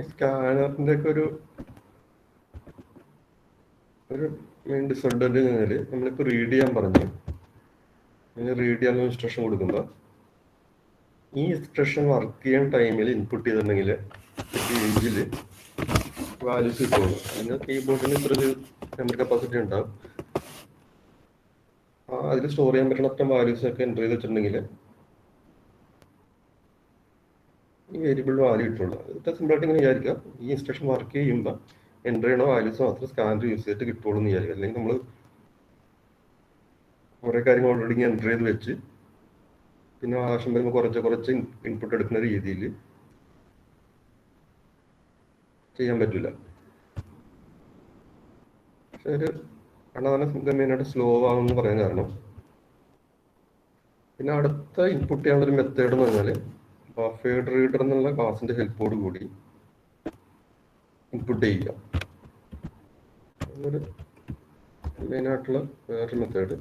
സ്കാനറിൻ്റെ ഒക്കെ ഒരു മെയിൻ ഡിസഡ്വാൻറ്റേജ് കഴിഞ്ഞാൽ നമ്മളിപ്പോൾ റീഡ് ചെയ്യാൻ പറഞ്ഞു, റീഡ് ചെയ്യാനുള്ള ഇൻസ്ട്രക്ഷൻ കൊടുക്കുമ്പോൾ ഈ ഇൻസ്ട്രക്ഷൻ വർക്ക് ചെയ്യാൻ ടൈമിൽ ഇൻപുട്ട് ചെയ്തിട്ടുണ്ടെങ്കിൽ പേജിൽ വാല്യൂസ് കിട്ടുള്ളൂ. അതിന് കീബോർഡിന് ഇത്ര ഒരു മെമ്മറി കപ്പാസിറ്റി ഉണ്ടാവും. അതിൽ സ്റ്റോർ ചെയ്യാൻ പറ്റുന്ന അത്ര വാല്യൂസ് ഒക്കെ എൻ്റർ ചെയ്ത് വെച്ചിട്ടുണ്ടെങ്കിൽ ഈ വേരിയബിൾ വാല്യൂ കിട്ടുള്ളൂ. ഇതൊക്കെ സിമ്പിളായിട്ട് ഇങ്ങനെ വിചാരിക്കുക, ഈ ഇൻസ്ട്രക്ഷൻ വർക്ക് ചെയ്യുമ്പോൾ എൻ്റർ ചെയ്യണ വാല്യൂസ് മാത്രം സ്കാനർ യൂസ് ചെയ്തിട്ട് കിട്ടുള്ളൂ എന്ന് വിചാരിക്കുക. അല്ലെങ്കിൽ നമ്മൾ കുറേ കാര്യങ്ങൾ ഓൾറെഡി എൻ്റർ ചെയ്ത് വെച്ച് പിന്നെ ആവശ്യം വരുമ്പോൾ കുറച്ച് ഇൻപുട്ട് എടുക്കുന്ന രീതിയിൽ ചെയ്യാൻ പറ്റില്ല. പക്ഷെ ഒരു അതാണ് മെയിനായിട്ട് സ്ലോ ആകുമെന്ന് പറയാൻ കാരണം. പിന്നെ അടുത്ത ഇൻപുട്ട് ചെയ്യാനുള്ളൊരു മെത്തേഡ് എന്ന് പറഞ്ഞാൽ ബഫേർഡ് റീഡർ എന്നുള്ള ക്ലാസിന്റെ ഹെൽപ്പോട് കൂടി ഇൻപുട്ട് ചെയ്യുക. അതൊരു മെയിനായിട്ടുള്ള വേറൊരു മെത്തേഡ്.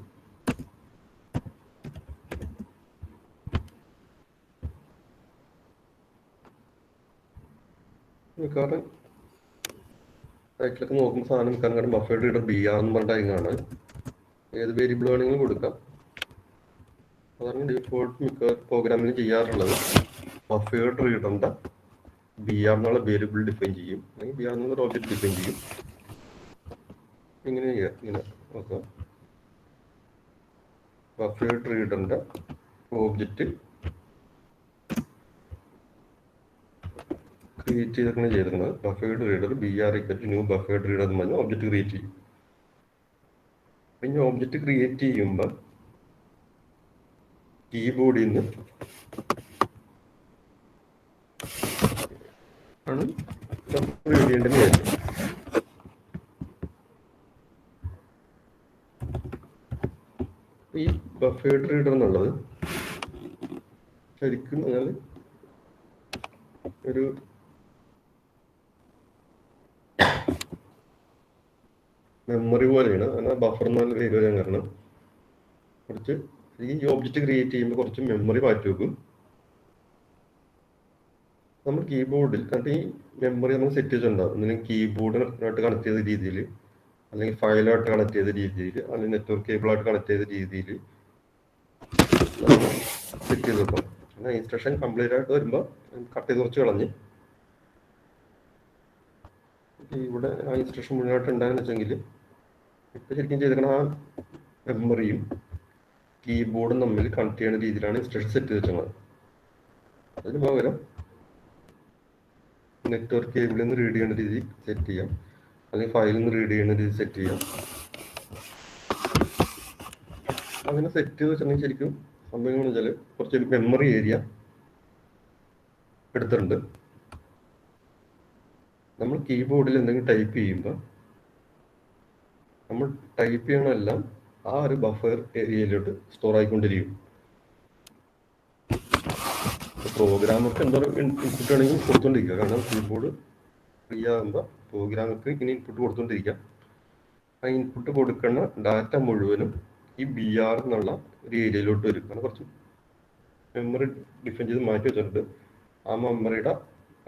മിക്കവാറും സൈറ്റിലൊക്കെ നോക്കുമ്പോൾ സാധനം മിക്കവാറും ബഫേർഡ് റീഡർ BR എന്ന് പറഞ്ഞ ടൈമാണ്. ഏത് വേരിയബിൾ വേണമെങ്കിലും കൊടുക്കാം. അതാണ് ഡിഫോൾട്ട് മിക്ക പ്രോഗ്രാമിൽ ചെയ്യാറുള്ളത്. ബഫേർഡ് റീഡറിന്റെ BR എന്നുള്ള വേരിയബിൾ ഡിഫൈൻ ചെയ്യും, അല്ലെങ്കിൽ BR എന്നുള്ള ഓബ്ജക്റ്റ് ഡിഫൈൻ ചെയ്യും. ഇങ്ങനെ ചെയ്യാം. ഇങ്ങനെ നോക്കാം, ബഫേർഡ് റീഡറിന്റെ ഓബ്ജക്റ്റ് ക്രിയേറ്റ് ചെയ്തൊക്കെയാണ് ചെയ്തിരുന്നത്. Buffered reader BR = new buffered reader എന്ന് പറഞ്ഞാൽ ഓബ്ജക്റ്റ് ക്രിയേറ്റ് ചെയ്യും. പിന്നെ ഓബ്ജക്റ്റ് ക്രിയേറ്റ് ചെയ്യുമ്പോൾ കീബോർഡിൽ നിന്ന് ആണ് എഴുതേണ്ടതെന്ന് വിചാരിക്കും. ഈ ബഫേർഡ് റീഡർ എന്നുള്ളത് ശരിക്കും പറഞ്ഞാൽ ഒരു മെമ്മറി പോലെയാണ്. എന്നാൽ ബഫർ എന്നുള്ള പേര് വരാൻ കാരണം കുറച്ച് ഈ ഓബ്ജക്റ്റ് ക്രിയേറ്റ് ചെയ്യുമ്പോൾ കുറച്ച് മെമ്മറി മാറ്റി വെക്കും. നമ്മൾ കീബോർഡിൽ കാരണം ഈ മെമ്മറി നമ്മൾ സെറ്റ് ചെയ്തിട്ടുണ്ടാവും. ഒന്നുകിൽ കീബോർഡിനായിട്ട് കണക്ട് ചെയ്ത രീതിയിൽ, അല്ലെങ്കിൽ ഫയലായിട്ട് കണക്ട് ചെയ്ത രീതിയിൽ, അല്ലെങ്കിൽ നെറ്റ്വർക്ക് കേബിളായിട്ട് കണക്ട് ചെയ്ത രീതിയിൽ സെറ്റ് ചെയ്ത് വെക്കാം. എന്നാൽ ഇൻസ്ട്രക്ഷൻ കംപ്ലീറ്റ് ആയിട്ട് വരുമ്പോൾ കട്ട് ചെയ്ത് കുറച്ച് കളഞ്ഞ് ഇവിടെ ആ ഇൻസ്ട്രക്ഷൻ മുഴുവനായിട്ട് ഉണ്ടായെന്ന് വെച്ചെങ്കിൽ ഇപ്പം ശരിക്കും ചെയ്തേക്കണ ആ മെമ്മറിയും കീബോർഡും തമ്മിൽ കണക്ട് ചെയ്യുന്ന രീതിയിലാണ് ഇൻസ്ട്രക്ഷൻ സെറ്റ് ചെയ്ത് വെച്ചത്. അതിന് പകരം നെറ്റ്വർക്ക് കേബിളിൽ നിന്ന് റീഡ് ചെയ്യുന്ന രീതി സെറ്റ് ചെയ്യാം, അല്ലെങ്കിൽ ഫയലിൽ നിന്ന് റീഡ് ചെയ്യുന്ന രീതി സെറ്റ് ചെയ്യാം. അങ്ങനെ സെറ്റ് ചെയ്ത് വെച്ചിട്ടുണ്ടെങ്കിൽ ശരിക്കും സംഭവം എന്ന് വെച്ചാൽ കുറച്ചൊരു മെമ്മറി ഏരിയ എടുത്തിട്ടുണ്ട്. നമ്മൾ കീബോർഡിൽ എന്തെങ്കിലും ടൈപ്പ് ചെയ്യുമ്പോൾ നമ്മൾ ടൈപ്പ് ചെയ്യണമെല്ലാം ആ ഒരു ബഫർ ഏരിയയിലോട്ട് സ്റ്റോർ ആയിക്കൊണ്ടിരിക്കും. പ്രോഗ്രാമർക്ക് എന്തോരം ഇൻപുട്ട് ആണെങ്കിൽ കൊടുത്തോണ്ടിരിക്കുക, കാരണം കീബോർഡ് ഫ്രീ ആകുമ്പോൾ പ്രോഗ്രാമർക്ക് ഇങ്ങനെ ഇൻപുട്ട് കൊടുത്തോണ്ടിരിക്കുക. ആ ഇൻപുട്ട് കൊടുക്കുന്ന ഡാറ്റ മുഴുവനും ഈ BR എന്നുള്ള ഒരു ഏരിയയിലോട്ട് വരും. കാരണം കുറച്ച് മെമ്മറി ഡിഫൈൻ ചെയ്ത് മാറ്റി വെച്ചിട്ടുണ്ട്. ആ മെമ്മറിയുടെ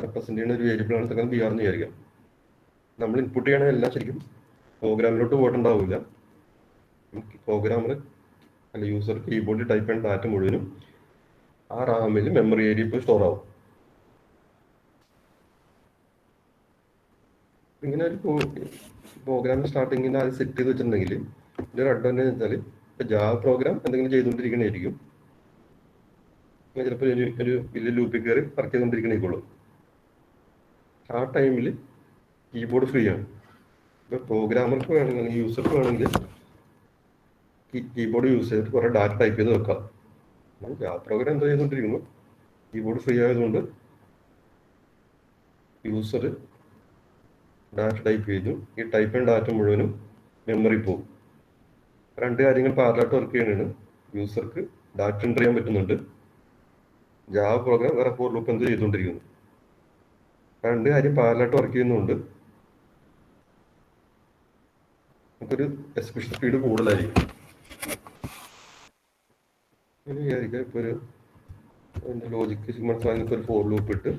റെപ്രസെന്റ് ചെയ്യുന്ന ഒരു വേരിയബിളാണ് തക്കാൻ BR എന്ന് വിചാരിക്കാം. നമ്മൾ ഇൻപുട്ട് ചെയ്യണ എല്ലാം ശരിക്കും പ്രോഗ്രാമിലോട്ട് പോയിട്ടുണ്ടാവില്ല. പ്രോഗ്രാമർ അല്ല യൂസർ കീബോർഡിൽ ടൈപ്പ് ചെയ്യുന്ന ഡാറ്റ മുഴുവനും ആ റാമിൽ മെമ്മറി ഏരിയ ഇപ്പോൾ സ്റ്റോർ ആവും. ഇങ്ങനെ ഒരു പ്രോഗ്രാം സ്റ്റാർട്ടിങ്ങിൽ അത് സെറ്റ് ചെയ്ത് വെച്ചിട്ടുണ്ടെങ്കിൽ ഇതിൻ്റെ ഒരു അഡ്വാൻറ്റേജ് വെച്ചാൽ ഇപ്പോൾ ജാവ പ്രോഗ്രാം എന്തെങ്കിലും ചെയ്തുകൊണ്ടിരിക്കണായിരിക്കും, ചിലപ്പോൾ ഒരു വലിയ ലൂപ്പിൽ കയറി വർക്ക് ചെയ്തുകൊണ്ടിരിക്കണേക്കുള്ളൂ. ആ ടൈമിൽ കീബോർഡ് ഫ്രീ ആണ്. ഇപ്പോൾ പ്രോഗ്രാമർക്ക് വേണമെങ്കിൽ അല്ലെങ്കിൽ യൂസർക്ക് വേണമെങ്കിൽ കീബോർഡ് യൂസ് ചെയ്തിട്ട് കുറേ ഡാറ്റ ടൈപ്പ് ചെയ്ത് വെക്കാം. ജാവ പ്രോഗ്രാം എന്താ ചെയ്തുകൊണ്ടിരിക്കുന്നു, കീബോർഡ് ഫ്രീ ആയതുകൊണ്ട് യൂസർ ഡാറ്റ ടൈപ്പ് ചെയ്തു, ഈ ടൈപ്പ് ചെയ്യുന്ന ഡാറ്റ മുഴുവനും മെമ്മറി പോകും. രണ്ട് കാര്യങ്ങൾ പാരലായിട്ട് വർക്ക് ചെയ്യുന്നതാണ്. യൂസർക്ക് ഡാറ്റ എൻ്റർ ചെയ്യാൻ പറ്റുന്നുണ്ട്, ജാവ പ്രോഗ്രാം വേറെ ഫോർ ലൂപ്പ് എന്ത് ചെയ്തുകൊണ്ടിരിക്കുന്നു. രണ്ട് കാര്യം പാരലായിട്ട് വർക്ക് ചെയ്യുന്നുണ്ട്. നമുക്കൊരു എക്സിക്യൂഷൻ സ്പീഡ് കൂടുതലായിരിക്കും. ഇനി വിചാരിക്കാം ഇപ്പോൾ ഒരു ലോജിക്ക് മനസ്സിലാക്കി ഒരു ഫോർ ലൂപ്പ് ഇട്ട്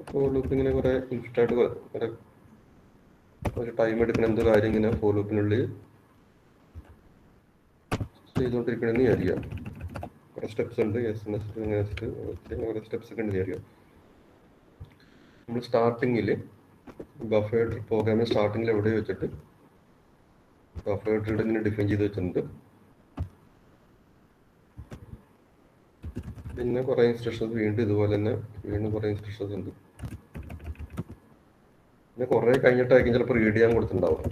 ഫോർ ലൂപ്പ് ഇങ്ങനെ കുറെ ഇൻസ്റ്റായിട്ട് കുറെ ഒരു ടൈം എടുക്കുന്ന എന്ത് കാര്യം ഇങ്ങനെ ഫോർ ലൂപ്പിനുള്ളിൽ ചെയ്തുകൊണ്ടിരിക്കണമെന്ന് വിചാരിക്കാം. കുറെ സ്റ്റെപ്സ് ഉണ്ട്, കുറെ സ്റ്റെപ്സ് ഒക്കെ ഉണ്ട് വിചാരിക്കാം. നമ്മൾ സ്റ്റാർട്ടിങ്ങിൽ ബഫേർഡ് പ്രോഗ്രാമിൽ സ്റ്റാർട്ടിങ്ങിൽ എവിടെ വെച്ചിട്ട് ബഫേർഡ് ഇങ്ങനെ ഡിഫൈൻ ചെയ്ത് വെച്ചിട്ടുണ്ട്. പിന്നെ കുറെ ഇൻസ്ട്രക്ഷൻസ് വീണ്ടും ഇതുപോലെ തന്നെ വീണ്ടും കുറെ ഇൻസ്ട്രക്ഷൻസ് ഉണ്ട്. പിന്നെ കുറെ കഴിഞ്ഞിട്ടായിരിക്കും ചിലപ്പോൾ റീഡ് ചെയ്യാൻ കൊടുത്തിട്ടുണ്ടാവും.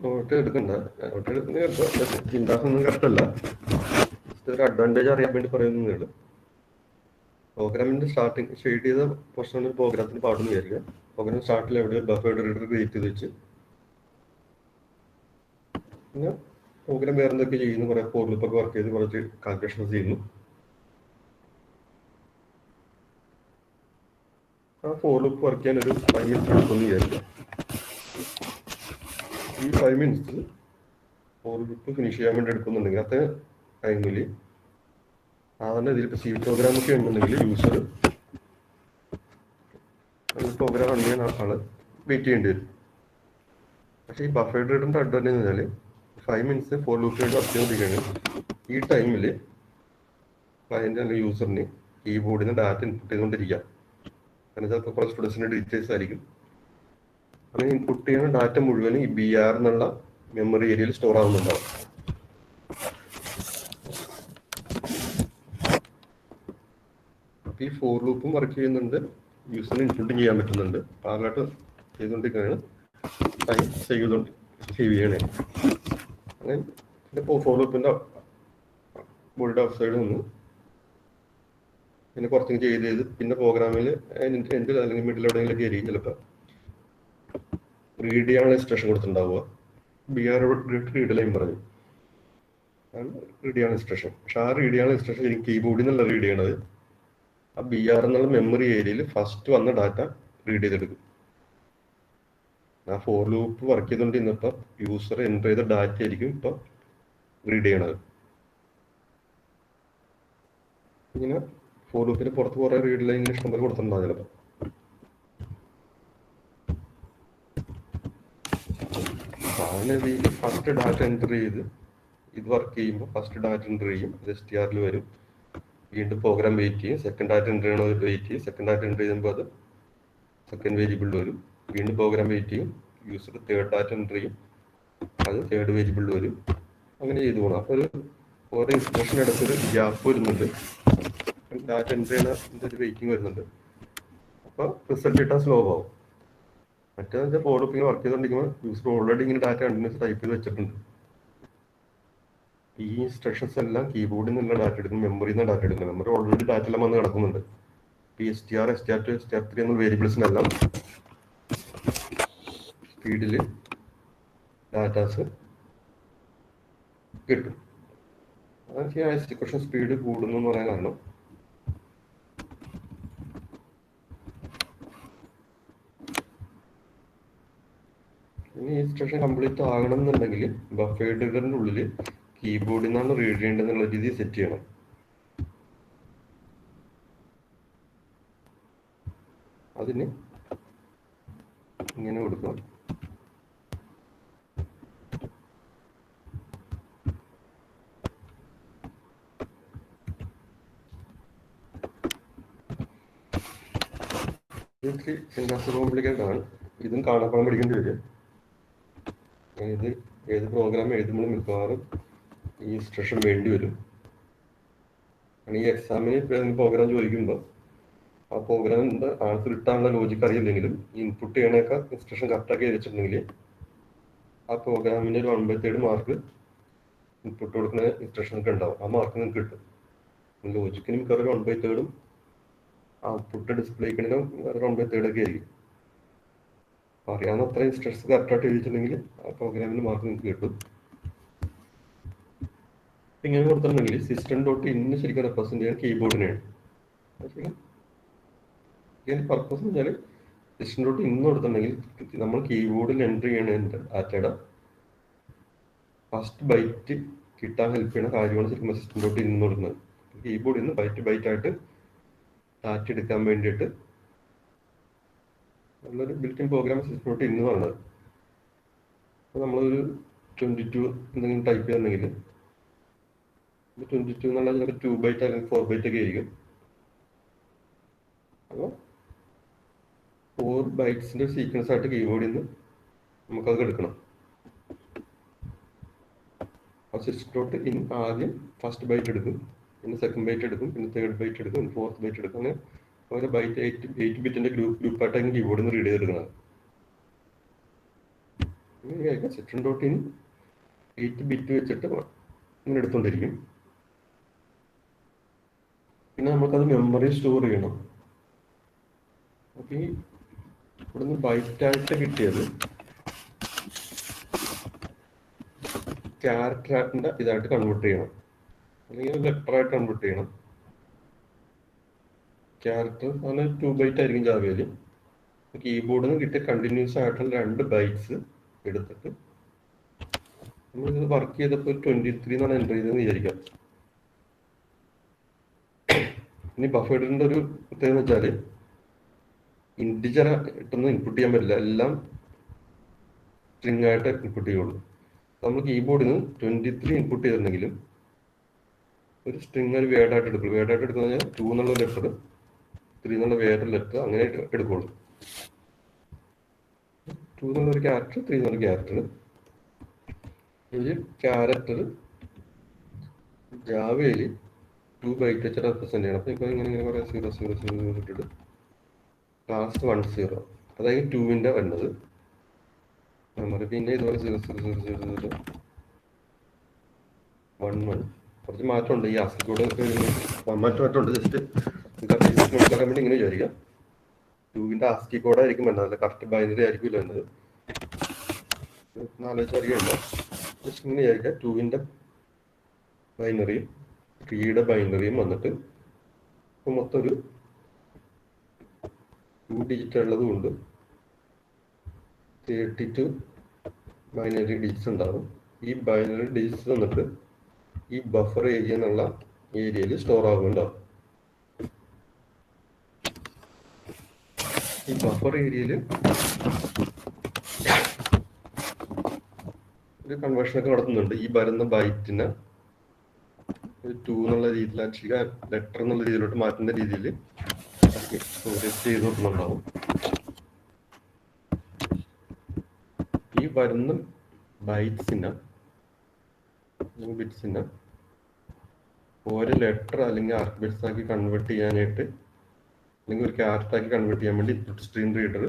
നോട്ട് എടുക്കണ്ട, നോട്ട് എടുക്കുന്ന ചിന്താസൊന്നും കഷ്ടമല്ല, ഒരു അഡ്വാൻറ്റേജ് അറിയാൻ വേണ്ടി പറയുന്നേ ഉള്ളൂ. പ്രോഗ്രാമിന്റെ സ്റ്റാർട്ടിങ് ഷെയ്ഡ് ചെയ്ത പോർഷൻ പ്രോഗ്രാമത്തിന് പാടുന്നു വിചാരിക്കുക. പ്രോഗ്രാം സ്റ്റാർട്ടിൽ എവിടെ ബഫേർഡ് റീഡർ ക്രിയേറ്റ് ചെയ്ത് വെച്ച് പിന്നെ പ്രോഗ്രാം വേറെ എന്തൊക്കെ ചെയ്യുന്നു, കുറെ ഫോർ ലൂപ്പൊക്കെ വർക്ക് ചെയ്ത് കുറച്ച് കാൽക്കുലേഷൻസ് ചെയ്യുന്നു. ആ ഫോർ ലൂപ്പ് വർക്ക് ചെയ്യാൻ ഒരു 5 മിനിറ്റ്സ് എടുക്കുമെന്ന് വിചാരിക്കുക. ഈ 5 മിനിറ്റ്സ് ഫോർ ലൂപ്പ് ഫിനിഷ് ചെയ്യാൻ വേണ്ടി എടുക്കുന്നുണ്ടെങ്കിൽ അത്ര ടൈമിൽ സാധാരണ ഇതിലിപ്പോൾ C പ്രോഗ്രാം ഒക്കെ ഉണ്ടെങ്കിൽ യൂസർ പ്രോഗ്രാം റൺ ചെയ്യാൻ ആള് വെയിറ്റ് ചെയ്യേണ്ടി വരും. പക്ഷേ ഈ ബഫേർഡ് റീഡറിന്റെ അഡ്വാൻറ്റേജ് എന്ന് വെച്ചാൽ 5 മിനിറ്റ്സ് ഫോർ ലൂപ്പ് വേണ്ടി വർക്ക് ചെയ്തുകൊണ്ടിരിക്കുകയാണ്. ഈ ടൈമിൽ ക്ലയന്റ് അല്ലെങ്കിൽ യൂസറിന് കീബോർഡിൽ നിന്ന് ഡാറ്റ ഇൻപുട്ട് ചെയ്തുകൊണ്ടിരിക്കുക. കാരണം ചിലപ്പോൾ കുറച്ച് സ്റ്റുഡൻസിന്റെ ഡീറ്റെയിൽസ് ആയിരിക്കും. അങ്ങനെ ഇൻപുട്ട് ചെയ്യുന്ന ഡാറ്റ മുഴുവനും ഈ BR എന്നുള്ള മെമ്മറി ഏരിയയിൽ സ്റ്റോർ ആവുന്നുണ്ടാവും. അപ്പോൾ ഈ ഫോർ ലൂപ്പും വർക്ക് ചെയ്യുന്നുണ്ട്, യൂസറിന് ഇൻപുട്ടും ചെയ്യാൻ പറ്റുന്നുണ്ട്. പാർലായിട്ട് ചെയ്തുകൊണ്ടിരിക്കുകയാണ്, ടൈം സേവ് ചെയ്യണേ. അങ്ങനെ ഇപ്പോൾ ഫോർ ലൂപ്പിൻ്റെ ബോഡിയുടെ ഔട്ട് സൈഡിൽ നിന്ന് പിന്നെ കുറച്ചും ചെയ്ത് പിന്നെ പ്രോഗ്രാമിൽ എന്ത് അല്ലെങ്കിൽ മിഡിൽ എവിടെയെങ്കിലും കയറി ചിലപ്പോൾ റീഡ് ചെയ്യാനുള്ള ഇൻസ്ട്രക്ഷൻ കൊടുത്തിട്ടുണ്ടാവുക. BR റീഡ് ലൈൻ പറഞ്ഞു റീഡ് ചെയ്യാനുള്ള ഇൻസ്ട്രക്ഷൻ. പക്ഷെ ആ റീഡ് ചെയ്യാനുള്ള ഇൻസ്ട്രക്ഷൻ എനിക്ക് കീബോർഡിൽ നിന്നുള്ള റീഡ് ചെയ്യണത് ആ BR എന്നുള്ള മെമ്മറി ഏരിയയിൽ ഫസ്റ്റ് വന്ന ഡാറ്റ റീഡ് ചെയ്തെടുക്കും. ആ ഫോർ ലൂപ്പ് വർക്ക് ചെയ്തുകൊണ്ടിരുന്നപ്പോൾ യൂസർ എൻ്റർ ചെയ്ത ഡാറ്റ ആയിരിക്കും ഇപ്പം റീഡ് ചെയ്യണത്. ഇങ്ങനെ ഫോർ ലൂപ്പിന് പുറത്ത് കുറേ റീഡ് ലൈൻ ഇഷ്ടംപോലെ കൊടുത്തിട്ടുണ്ടാകും ചിലപ്പോൾ. സാധാരണ ഈ ഫസ്റ്റ് ഡാറ്റ എൻ്റർ ചെയ്ത് ഇത് വർക്ക് ചെയ്യുമ്പോൾ ഫസ്റ്റ് ഡാറ്റ എൻ്റർ ചെയ്യും, അത് STR വരും, വീണ്ടും പ്രോഗ്രാം വെയിറ്റ് ചെയ്യും, സെക്കൻഡ് ഡാറ്റ എൻ്റർ ചെയ്യണത് വെയിറ്റ് ചെയ്യും, സെക്കൻഡ് ഡാറ്റ എൻ്റർ ചെയ്യുമ്പോൾ അത് സെക്കൻഡ് വേരിയബിളിൽ വരും, വീണ്ടും പ്രോഗ്രാം വെയിറ്റ് ചെയ്യും, യൂസർ തേർഡ് ഡാറ്റ എൻ്റർ ചെയ്യും, അത് തേർഡ് വേരിയബിളിൽ വരും, അങ്ങനെ ചെയ്തു പോകണം. അപ്പോൾ ഒരു ഓരോ ഇൻസ്ട്രക്ഷൻ ഇടയ്ക്കൊരു ഗ്യാപ്പ് വരുന്നുണ്ട്, ഡാറ്റ എൻ്റർ ചെയ്യുന്ന ഒരു വെയിറ്റിംഗ് വരുന്നുണ്ട്. അപ്പോൾ റിസൾട്ട് കിട്ടാൻ സ്ലോ ആവും. മറ്റേന്ന് വെച്ചാൽ ഫോർ ലൂപ്പിൽ വർക്ക് ചെയ്തുകൊണ്ടിരിക്കുമ്പോൾ യൂസർ ഓൾറെഡി ഇങ്ങനെ ഡാറ്റ കണ്ടിന്യൂസ് ടൈപ്പ് ചെയ്ത് വെച്ചിട്ടുണ്ട്. ഈ ഇൻസ്ട്രക്ഷൻസ് എല്ലാം കീബോർഡിൽ നിന്നുള്ള ഡാറ്റ എടുക്കും, മെമ്മറിയിൽ നിന്ന് ഡാറ്റ എടുക്കും. മെമ്മറി ഓൾറെഡി ഡാറ്റ എല്ലാം വന്ന് കിടക്കുന്നുണ്ട്. STR, STR2, STR3 എന്നുള്ള വേരിയബിൾസിനെല്ലാം സ്പീഡിൽ ഡാറ്റാസ് കിട്ടും. അതൊക്കെ ആ എക്സിക്യൂഷൻ സ്പീഡ് കൂടുന്നു എന്ന് പറയാൻ കാരണം ഇനി ഈ ഇൻസ്ട്രക്ഷൻ കംപ്ലീറ്റ് ആകണം എന്നുണ്ടെങ്കിൽ ബഫർ ട്രിഗറിൻ്റെ ഉള്ളിൽ കീബോർഡിൽ നിന്നാണ് റീഡ് ചെയ്യേണ്ടതെന്നുള്ള രീതിയിൽ സെറ്റ് ചെയ്യണം. അതിന് ഇങ്ങനെ കൊടുക്കണം. സിൻടാക്സ് കോംപ്ലിക്കേറ്റഡ് ആണ്, ഇതും കാണാപ്പാടം പഠിക്കേണ്ടി വരും. ഇത് ഏത് പ്രോഗ്രാം എഴുതുമ്പോഴും മിക്കവാറും ഈ ഇൻസ്ട്രക്ഷൻ വേണ്ടി വരും. ഈ എക്സാമിന് പ്രോഗ്രാം ചോദിക്കുമ്പോൾ ആ പ്രോഗ്രാമിൻ്റെ ആൻസർ കിട്ടാനുള്ള ലോജിക്ക് അറിയില്ലെങ്കിലും ഇൻപുട്ട് ചെയ്യണേക്കാൾ ഇൻസ്ട്രക്ഷൻ കറക്റ്റാക്കി വെച്ചിട്ടുണ്ടെങ്കിൽ ആ പ്രോഗ്രാമിൻ്റെ ഒരു 1/3 മാർക്ക് ഇൻപുട്ട് കൊടുക്കുന്ന ഇൻസ്ട്രക്ഷനൊക്കെ ഉണ്ടാവും. ആ മാർക്ക് നിങ്ങൾക്ക് കിട്ടും. ലോജിക്കിന് മിക്കവാറും 1/3 ഔട്ട്പുട്ട് ഡിസ്പ്ലേക്കിനും ഒരു 1/3 ഒക്കെ ആയിരിക്കും. അറിയാവുന്ന അത്ര ഇൻസ്ട്രക്ഷൻസ് കറക്റ്റായിട്ട് എഴുതിയിട്ടുണ്ടെങ്കിൽ ആ പ്രോഗ്രാമിന് മാർക്ക് നിങ്ങൾക്ക് കിട്ടും. ഇങ്ങനെ കൊടുത്തിട്ടുണ്ടെങ്കിൽ system.in ശരിക്കും റെപ്രസെന്റ് ചെയ്യാൻ കീബോർഡിനെയാണ്. ഇതിന്റെ പർപ്പസ് എന്ന് വെച്ചാൽ system.in കൊടുത്തിട്ടുണ്ടെങ്കിൽ നമ്മൾ കീബോർഡിൽ എൻ്റർ ചെയ്യണ ഡാറ്റയുടെ ഫസ്റ്റ് ബൈറ്റ് കിട്ടാൻ ഹെൽപ്പ് ചെയ്യുന്ന കാര്യമാണ് ശരിക്കും system.in കൊടുക്കുന്നത്. കീബോർഡിൽ നിന്ന് ബൈറ്റ് ആയിട്ട് ഡാറ്റ എടുക്കാൻ വേണ്ടിയിട്ട് നല്ലൊരു ബിൽറ്റ് ഇൻ പ്രോഗ്രാം system.in എന്ന് പറയുന്നത്. അപ്പോൾ നമ്മളൊരു 22 എന്തെങ്കിലും ടൈപ്പ് ചെയ്യുന്നുണ്ടെങ്കിൽ 22 എന്നുള്ള ചിലപ്പോൾ 2 ബൈറ്റ് അല്ലെങ്കിൽ 4 ബൈറ്റ് ഒക്കെ ആയിരിക്കും. അപ്പോൾ 4 ബൈറ്റ്സിൻ്റെ സീക്വൻസ് ആയിട്ട് കീബോർഡിൽ നിന്ന് നമുക്കത് എടുക്കണം. ആ system.in ആദ്യം ഫസ്റ്റ് ബൈറ്റ് എടുക്കും, പിന്നെ സെക്കൻഡ് ബൈറ്റ് എടുക്കും, പിന്നെ തേർഡ് ബൈറ്റ് എടുക്കും, പിന്നെ ഫോർത്ത് ബൈറ്റ് എടുക്കും. അങ്ങനെ ഓരോ ബൈറ്റ് 8 ബിറ്റിൻ്റെ ഗ്രൂപ്പായിട്ടാണ് കീബോർഡിൽ നിന്ന് റീഡ് ചെയ്തെടുക്കുന്നത്. system.in 8 ബിറ്റ് വെച്ചിട്ട് ഇങ്ങനെ എടുത്തുകൊണ്ടിരിക്കും. പിന്നെ നമുക്കത് മെമ്മറി സ്റ്റോർ ചെയ്യണം. അപ്പോൾ ഈ ഇവിടുന്ന് ബൈറ്റായിട്ട് കിട്ടിയത് ക്യാരക്ടറിൻ്റെ ഇതായിട്ട് കൺവേർട്ട് ചെയ്യണം, അല്ലെങ്കിൽ ലെറ്ററായിട്ട് കൺവേർട്ട് ചെയ്യണം. ക്യാരക്ടർ അങ്ങനെ 2 ബൈറ്റ് ആയിരിക്കും ജാവയിൽ. കീബോർഡിൽ നിന്ന് കിട്ടിയ കണ്ടിന്യൂസ് ആയിട്ടുള്ള 2 ബൈറ്റ്സ് എടുത്തിട്ട് നമ്മളിത് വർക്ക് ചെയ്തപ്പോൾ 23 എന്നാണ് എൻ്റർ ചെയ്തതെന്ന് വിചാരിക്കാം. ഇനി ബഫറിൻ്റെ ഒരു പ്രത്യേകത വെച്ചാൽ ഇൻറ്റിജർ ഇട്ടൊന്നും ഇൻപുട്ട് ചെയ്യാൻ പറ്റില്ല, എല്ലാം സ്ട്രിങ് ആയിട്ട് ഇൻപുട്ട് ചെയ്യുള്ളൂ. നമ്മൾ കീബോർഡിൽ നിന്ന് 23 ഇൻപുട്ട് ചെയ്തിട്ടുണ്ടെങ്കിലും ഒരു സ്ട്രിങ് ഒരു വേർഡായിട്ട് എടുക്കുള്ളൂ. വേർഡായിട്ട് എടുക്കുന്നത് കഴിഞ്ഞാൽ 2 എന്നുള്ള ലെറ്റർ, 3 എന്നുള്ള വേറൊരു ലെറ്റർ, അങ്ങനെ എടുക്കുള്ളൂ. 2 എന്നുള്ളൊരു ക്യാരക്ടർ, 3 എന്നുള്ള ക്യാരക്ടർ. ഒരു ക്യാരക്ടർ ജാവയിൽ 2 ബൈറ്റ് വെച്ച് റെപ്രസെന്റ് ചെയ്യണം. അപ്പോൾ ഇപ്പോൾ ഇങ്ങനെ കുറേ 0 ഇട്ടിട്ട് ലാസ്റ്റ് 10, അതായത് 2ൻ്റെ വരുന്നത് മെമ്മറി. പിന്നെ ഇതുപോലെ 0 കുറച്ച് മാറ്റമുണ്ട്. ഈ ആസ്കി കോഡ് മാറ്റമുണ്ട്. ജസ്റ്റ് മനസ്സിലാക്കാൻ വേണ്ടി ഇങ്ങനെ വിചാരിക്കാം. 2ൻ്റെ ആസ്കി കോഡായിരിക്കും വരുന്നത്, കറക്റ്റ് ബൈനറി ആയിരിക്കില്ല വരുന്നത്. ആലോചിച്ചറിയുണ്ടോ? ജസ്റ്റ് ഇങ്ങനെ വിചാരിക്കാം. 2ൻ്റെ ബൈനറിയും 3യുടെ ബൈനറിയും വന്നിട്ട് ഇപ്പോൾ മൊത്തം ഒരു 2 ഡിജിറ്റ് ഉള്ളത് കൊണ്ട് 32 ബൈനറി ഡിജിറ്റ്സ് ഉണ്ടാകും. ഈ ബൈനറി ഡിജിറ്റ്സ് വന്നിട്ട് ഈ ബഫർ ഏരിയ എന്നുള്ള ഏരിയയിൽ സ്റ്റോർ ആകുന്നുണ്ടാവും. ഈ ബഫർ ഏരിയയിൽ ഒരു കൺവേർഷനൊക്കെ നടത്തുന്നുണ്ട്. ഈ വരുന്ന ബൈറ്റിനെ ഒരു 2 എന്നുള്ള രീതിയിൽ ആക്ച്വലി ലെറ്റർ എന്നുള്ള രീതിയിലോട്ട് മാറ്റുന്ന രീതിയിൽ സ്റ്റോറേജ് ചെയ്ത് കൊടുക്കുന്നുണ്ടാവും. ഈ വരുന്ന ബിറ്റ്സിനെ ഒരു ലെറ്റർ അല്ലെങ്കിൽ ആർഗ്യുമെന്റ്സ് ആക്കി കൺവേർട്ട് ചെയ്യാനായിട്ട്, അല്ലെങ്കിൽ ഒരു ക്യാരക്ടർ ആക്കി കൺവേർട്ട് ചെയ്യാൻ വേണ്ടി ഇൻപുട്ട് സ്ട്രീം റീഡർ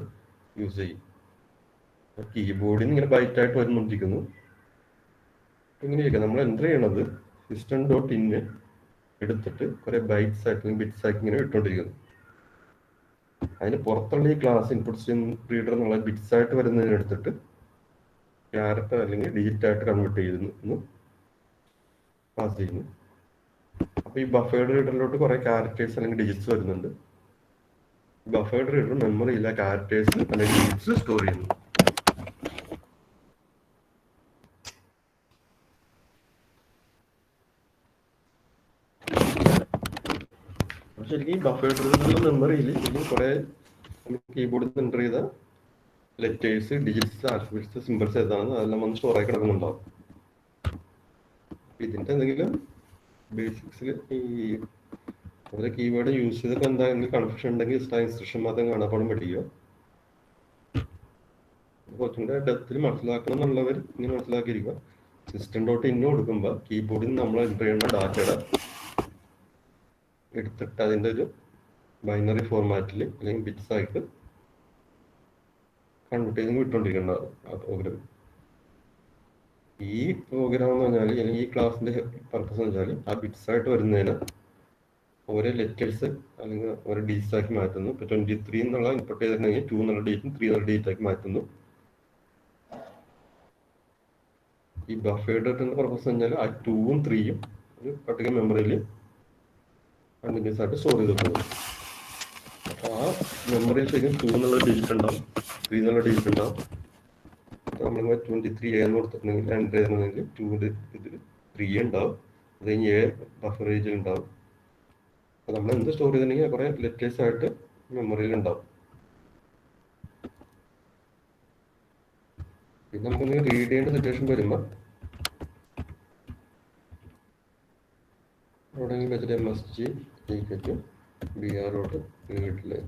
യൂസ് ചെയ്യും. കീബോർഡിൽ നിന്ന് ഇങ്ങനെ ബൈറ്റ് ആയിട്ട് വരുന്നുണ്ടിരിക്കുന്നു. ഇങ്ങനെയൊക്കെ നമ്മൾ എൻ്റർ ചെയ്യണത് system.in എടുത്തിട്ട് കുറെ ബൈറ്റ്സ് ആയിട്ട് അല്ലെങ്കിൽ ബിറ്റ്സ് ആക്കി ഇങ്ങനെ ഇട്ടുകൊണ്ടിരിക്കുന്നു. അതിന് പുറത്തുള്ള ഈ ക്ലാസ് ഇൻപുട്ട് സ്ട്രീം റീഡർ എന്നുള്ള ബിറ്റ്സ് ആയിട്ട് വരുന്നതിന് എടുത്തിട്ട് ക്യാരക്ടർ അല്ലെങ്കിൽ ഡിജിറ്റ് ആയിട്ട് കൺവേർട്ട് ചെയ്യുന്നു, പാസ് ചെയ്യുന്നു. അപ്പോൾ ഈ ബഫേർഡ് റീഡറിലോട്ട് കുറെ ക്യാരക്ടേഴ്സ് അല്ലെങ്കിൽ ഡിജിറ്റ്സ് വരുന്നുണ്ട്. ബഫേർഡ് റീഡർ മെമ്മറിയില്ല ക്യാരക്ടേഴ്സ് അല്ലെങ്കിൽ ഡിജിറ്റ്സ് സ്റ്റോർ ചെയ്യുന്നു. ശരിക്കും ഈ ബഫേർഡ് റീഡറിന്റെ മെമ്മറിയിൽ ശരിക്കും കുറെ കീബോർഡിൽ നിന്ന് എൻ്റർ ചെയ്ത ലെറ്റേഴ്സ്, ഡിജിറ്റ്സ്, ആൽഫബറ്റ്സ്, സിമ്പിൾസ് ഏതാണ് അതെല്ലാം വന്ന് സ്റ്റോർ ആയി കിടക്കുന്നുണ്ടാവും. ഇതിന്റെ എന്തെങ്കിലും ബേസിക്സിൽ ഈ അതിലെ കീവേഡ് യൂസ് ചെയ്തൊക്കെ എന്തെങ്കിലും കൺഫ്യൂഷൻ ഉണ്ടെങ്കിൽ ഇൻസ്ട്രക്ഷൻ മാത്രം കാണാപ്പാടും പഠിക്കുക. കുറച്ചുകൂടെ ഡെപ്തിൽ മനസ്സിലാക്കണം എന്നുള്ളവർ ഇങ്ങനെ മനസ്സിലാക്കിയിരിക്കുക. system.in കൊടുക്കുമ്പോൾ കീബോർഡിൽ നിന്ന് നമ്മൾ എൻ്റർ ചെയ്യുന്ന ഡാറ്റയുടെ എടുത്തിട്ട് അതിൻ്റെ ഒരു ബൈനറി ഫോർമാറ്റിൽ അല്ലെങ്കിൽ ബിറ്റ്സ് ആയിട്ട് കൺവേർട്ട് ചെയ്ത് വിട്ടുകൊണ്ടിരിക്കേണ്ടതാണ് ആ പ്രോഗ്രാം. ഈ പ്രോഗ്രാം എന്ന് പറഞ്ഞാൽ അല്ലെങ്കിൽ ഈ ക്ലാസ്സിന്റെ പർപ്പസ് എന്ന് വെച്ചാൽ ആ ബിറ്റ്സ് ആയിട്ട് വരുന്നതിന് ഓരോ ലെറ്റേഴ്സ് അല്ലെങ്കിൽ ഓരോ ഡിജിറ്റ്സ് ആക്കി മാറ്റുന്നു. ഇപ്പൊ 23 എന്നുള്ള ഇൻപുട്ട് ചെയ്തിട്ടുണ്ടെങ്കിൽ 2 എന്നുള്ള ഡിജിറ്റും 3 എന്നുള്ള ഡിജിറ്റ് ആക്കി മാറ്റുന്നു. ഈ ബഫേർഡ് പർപ്പസ് എന്ന് വെച്ചാൽ ആ 2ഉം 3ഉം ഒരു പർട്ടിക്കുലർ മെമ്മറിയിൽ കണ്ടിന്യൂസ് ആയിട്ട് സ്റ്റോർ ചെയ്ത് വെക്കുന്നു. അപ്പോൾ ആ മെമ്മറിയിൽ ശരിക്കും 2 എന്നുള്ള ഡിജിറ്റ് ഉണ്ടാവും, 3 എന്നുള്ള ഡിജിറ്റ് ഉണ്ടാവും. നമ്മൾ 23 എന്ന് കൊടുത്തിട്ടുണ്ടെങ്കിൽ എൻ്റർ ചെയ്തിട്ടുണ്ടെങ്കിൽ 2 ഇതിൽ 3 ഉണ്ടാവും, അത് കഴിഞ്ഞ് ബഫർ ഏജിൽ ഉണ്ടാവും. അപ്പോൾ നമ്മൾ എന്ത് സ്റ്റോർ ചെയ്തിട്ടുണ്ടെങ്കിൽ കുറേ ലെറ്റേഴ്സ് ആയിട്ട് മെമ്മറിയിൽ ഉണ്ടാവും. പിന്നെ നമുക്ക് റീഡ് ചെയ്യേണ്ട സിറ്റുവേഷൻ വരുമ്പോൾ എവിടെയെങ്കിലും വെച്ചിട്ട് MSG BR.readline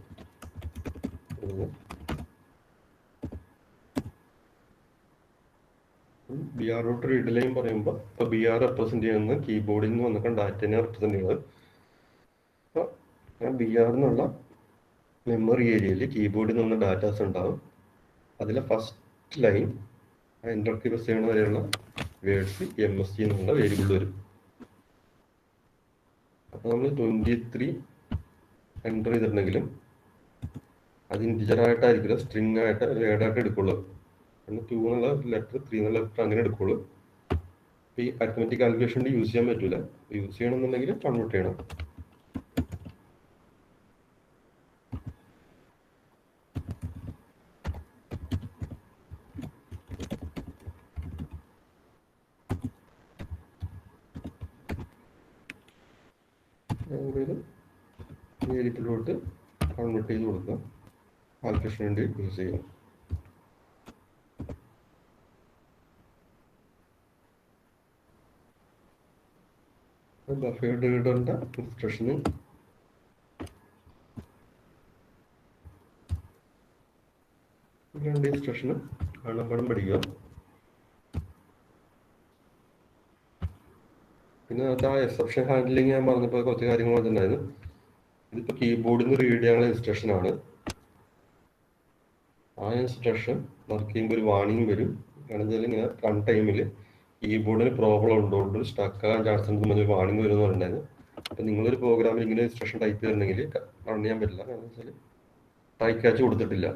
BR.readline പറയുമ്പോൾ ഇപ്പോൾ BR റെപ്രസെന്റ് ചെയ്യുന്നത് കീബോർഡിൽ നിന്ന് വന്നിട്ട് ഡാറ്റനെ റെപ്രസെന്റ് ചെയ്യുന്നത്. അപ്പോൾ BR എന്നുള്ള മെമ്മറി ഏരിയയിൽ കീബോർഡിൽ നിന്ന് ഡാറ്റാസ് ഉണ്ടാവും. അതിലെ first line enter key press ചെയ്യണ വരെയുള്ള വേർഡ്സ് MSG എന്നുള്ള വേരിയബിൾ വരും. അപ്പോൾ നമ്മൾ 23 എൻ്റർ ചെയ്തിട്ടുണ്ടെങ്കിലും അത് ഇൻറ്റിജർ ആയിട്ടായിരിക്കില്ല, സ്ട്രിങ് ആയിട്ട് വേർഡായിട്ട് എടുക്കുള്ളൂ. പിന്നെ 2 എന്നുള്ള ലെറ്റർ 3 എന്നുള്ള ലെറ്റർ അങ്ങനെ എടുക്കുള്ളൂ. അപ്പോൾ ഈ അരിത്മെറ്റിക് കാൽക്കുലേഷൻ യൂസ് ചെയ്യാൻ പറ്റില്ല. യൂസ് ചെയ്യണമെന്നുണ്ടെങ്കിൽ കൺവേർട്ട് ചെയ്യണം. വേരിയബിളിലോട്ട് കൺവേർട്ട് ചെയ്ത് കൊടുക്കുക, കാൽക്കുലേഷൻ വേണ്ടി യൂസ് ചെയ്യാം. ബഫേർഡ് റീഡറിന്റെ ഇൻസ്ട്രക്ഷന് രണ്ട് ഇൻസ്ട്രക്ഷന് കാണാപ്പാടം പഠിക്കുക. പിന്നെ ആ എക്സെപ്ഷൻ ഹാൻഡ്ലിങ് ഞാൻ പറഞ്ഞപ്പോൾ കുറച്ച് കാര്യങ്ങൾ പറഞ്ഞിട്ടുണ്ടായിരുന്നു. ഇതിപ്പോൾ കീബോർഡിൽ നിന്ന് റീഡ് ചെയ്യാനുള്ള ഇൻസ്ട്രക്ഷൻ ആണ്. ആ ഇൻസ്ട്രക്ഷൻ വർക്ക് ചെയ്യുമ്പോൾ ഒരു വാണിംഗ് വരും. കാരണം വെച്ചാൽ ഇങ്ങനെ റൺ ടൈമിൽ കീബോർഡിന് പ്രോബ്ലം ഉണ്ടോ, സ്റ്റക്ക് ആകാൻ ചാൻസ് ഉണ്ടെന്ന് പറഞ്ഞൊരു വാണിംഗ് വരും എന്ന് പറഞ്ഞിട്ടുണ്ടായിരുന്നു. അപ്പം നിങ്ങളൊരു പ്രോഗ്രാമിൽ ഇങ്ങനെ ഇൻസ്ട്രക്ഷൻ ടൈപ്പ് ചെയ്തിട്ടുണ്ടെങ്കിൽ റൺ ചെയ്യാൻ പറ്റില്ല. കാരണം വെച്ചാൽ ട്രൈ ക്യാച്ച് കൊടുത്തിട്ടില്ല.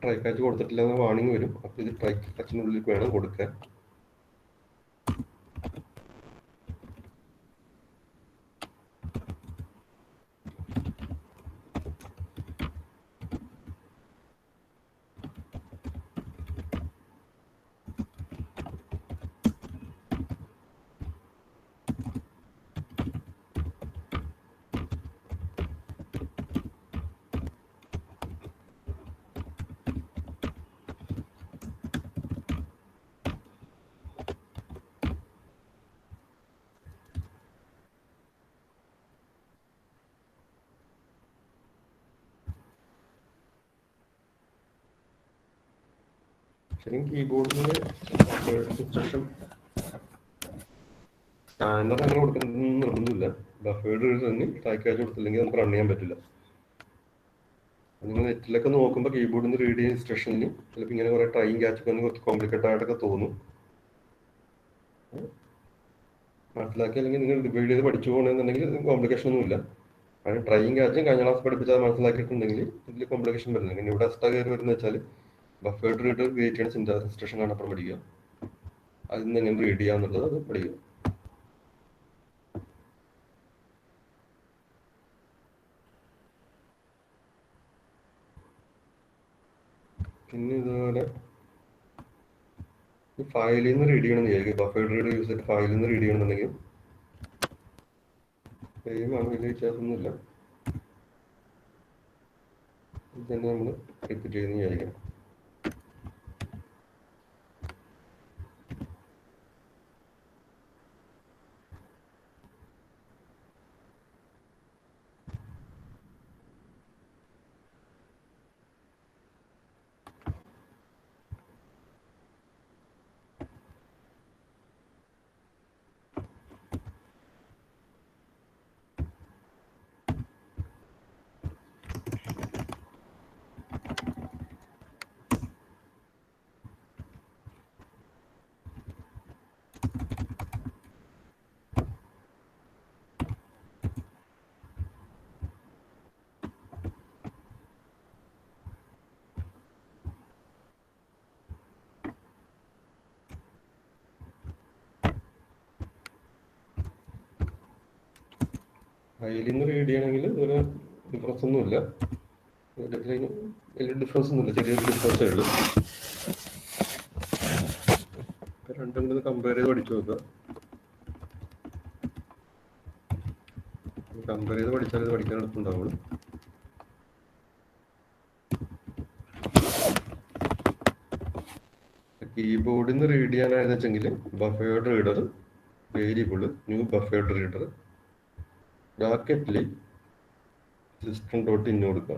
ട്രൈ ക്യാച്ച് കൊടുത്തിട്ടില്ല എന്ന വാണിംഗ് വരും. അപ്പോൾ ഇത് ട്രൈ ക്യാച്ചിനുള്ളിൽ വേണം കൊടുക്കാൻ. ശരിക്കും കീബോർഡിൻ്റെ ഇൻസ്ട്രക്ഷൻ സ്കാനർ അങ്ങനെ കൊടുക്കുന്നൊന്നും നിർബന്ധമില്ല. ബഫേർഡ് തന്നെ ട്രാക്ക് ക്യാച്ച് കൊടുത്തില്ലെങ്കിൽ നമുക്ക് റൺ ചെയ്യാൻ പറ്റില്ല. നിങ്ങൾ നെറ്റിലൊക്കെ നോക്കുമ്പോൾ കീബോർഡിൽ നിന്ന് റീഡ് ചെയ്യുന്ന ഇൻസ്ട്രക്ഷനിൽ ചിലപ്പോൾ ഇങ്ങനെ കുറേ ട്രൈയും ക്യാച്ചൊക്കെ ഒന്ന് കുറച്ച് കോംപ്ലിക്കേറ്റഡ് ആയിട്ടൊക്കെ തോന്നും. മനസ്സിലാക്കി അല്ലെങ്കിൽ നിങ്ങൾ ഡിവൈഡ് ചെയ്ത് പഠിച്ചു പോകണമെന്നുണ്ടെങ്കിൽ കോംപ്ലിക്കേഷൻ ഒന്നുമില്ല. കാരണം ട്രൈയും ക്യാച്ചും കഴിഞ്ഞ ക്ലാസ് പഠിപ്പിച്ചാൽ മനസ്സിലാക്കിയിട്ടുണ്ടെങ്കിൽ ഇതിൽ കോംപ്ലിക്കേഷൻ വരുന്നില്ല. പിന്നെ ഇവിടെ എക്സ്ട്രാ കയറി വരുന്നത് വെച്ചാൽ ബഫേർഡ് റീഡർ ക്രിയേറ്റ് ചെയ്യുന്ന ഇൻസ്ട്രക്ഷൻ കാണപ്പം പഠിക്കുക, അതിൽ നിന്ന് എങ്ങനെ റീഡ് ചെയ്യാന്നുള്ളത് അത് പഠിക്കുക. പിന്നെ ഇതുപോലെ ഈ ഫയലിൽ നിന്ന് റീഡ് ചെയ്യണമെന്ന് വിചാരിക്കും. ബഫേർഡ് റീഡർ യൂസ് ചെയ്തിട്ട് ഫയലിൽ നിന്ന് റീഡ് ചെയ്യണമെന്നുണ്ടെങ്കിൽ സെയിം ആണ്, വലിയ വ്യത്യാസമൊന്നുമില്ല. ഇത് തന്നെ നമ്മൾ റിപ്പീറ്റ് ചെയ്യുന്ന വിചാരിക്കണം. ഫയലിൽ നിന്ന് റീഡ് ചെയ്യണമെങ്കിൽ ഒരു ഡിഫറൻസ് ഒന്നുമില്ല, വലിയ ഡിഫറൻസ് ഒന്നുമില്ല, ചെറിയൊരു ഡിഫറൻസേ ഉള്ളൂ. രണ്ടും കൂടി കമ്പയർ ചെയ്ത് പഠിച്ചു നോക്കുക. കമ്പയർ ചെയ്ത് പഠിച്ചാൽ ഇത് പഠിക്കാൻ എളുപ്പമുണ്ടാവുള്ളൂ. കീബോർഡിൽ നിന്ന് റീഡ് ചെയ്യാനായിരുന്നു വെച്ചെങ്കിൽ buffered reader variable new buffered reader ബ്രാക്കറ്റിൽ system.in കൊടുക്കുക.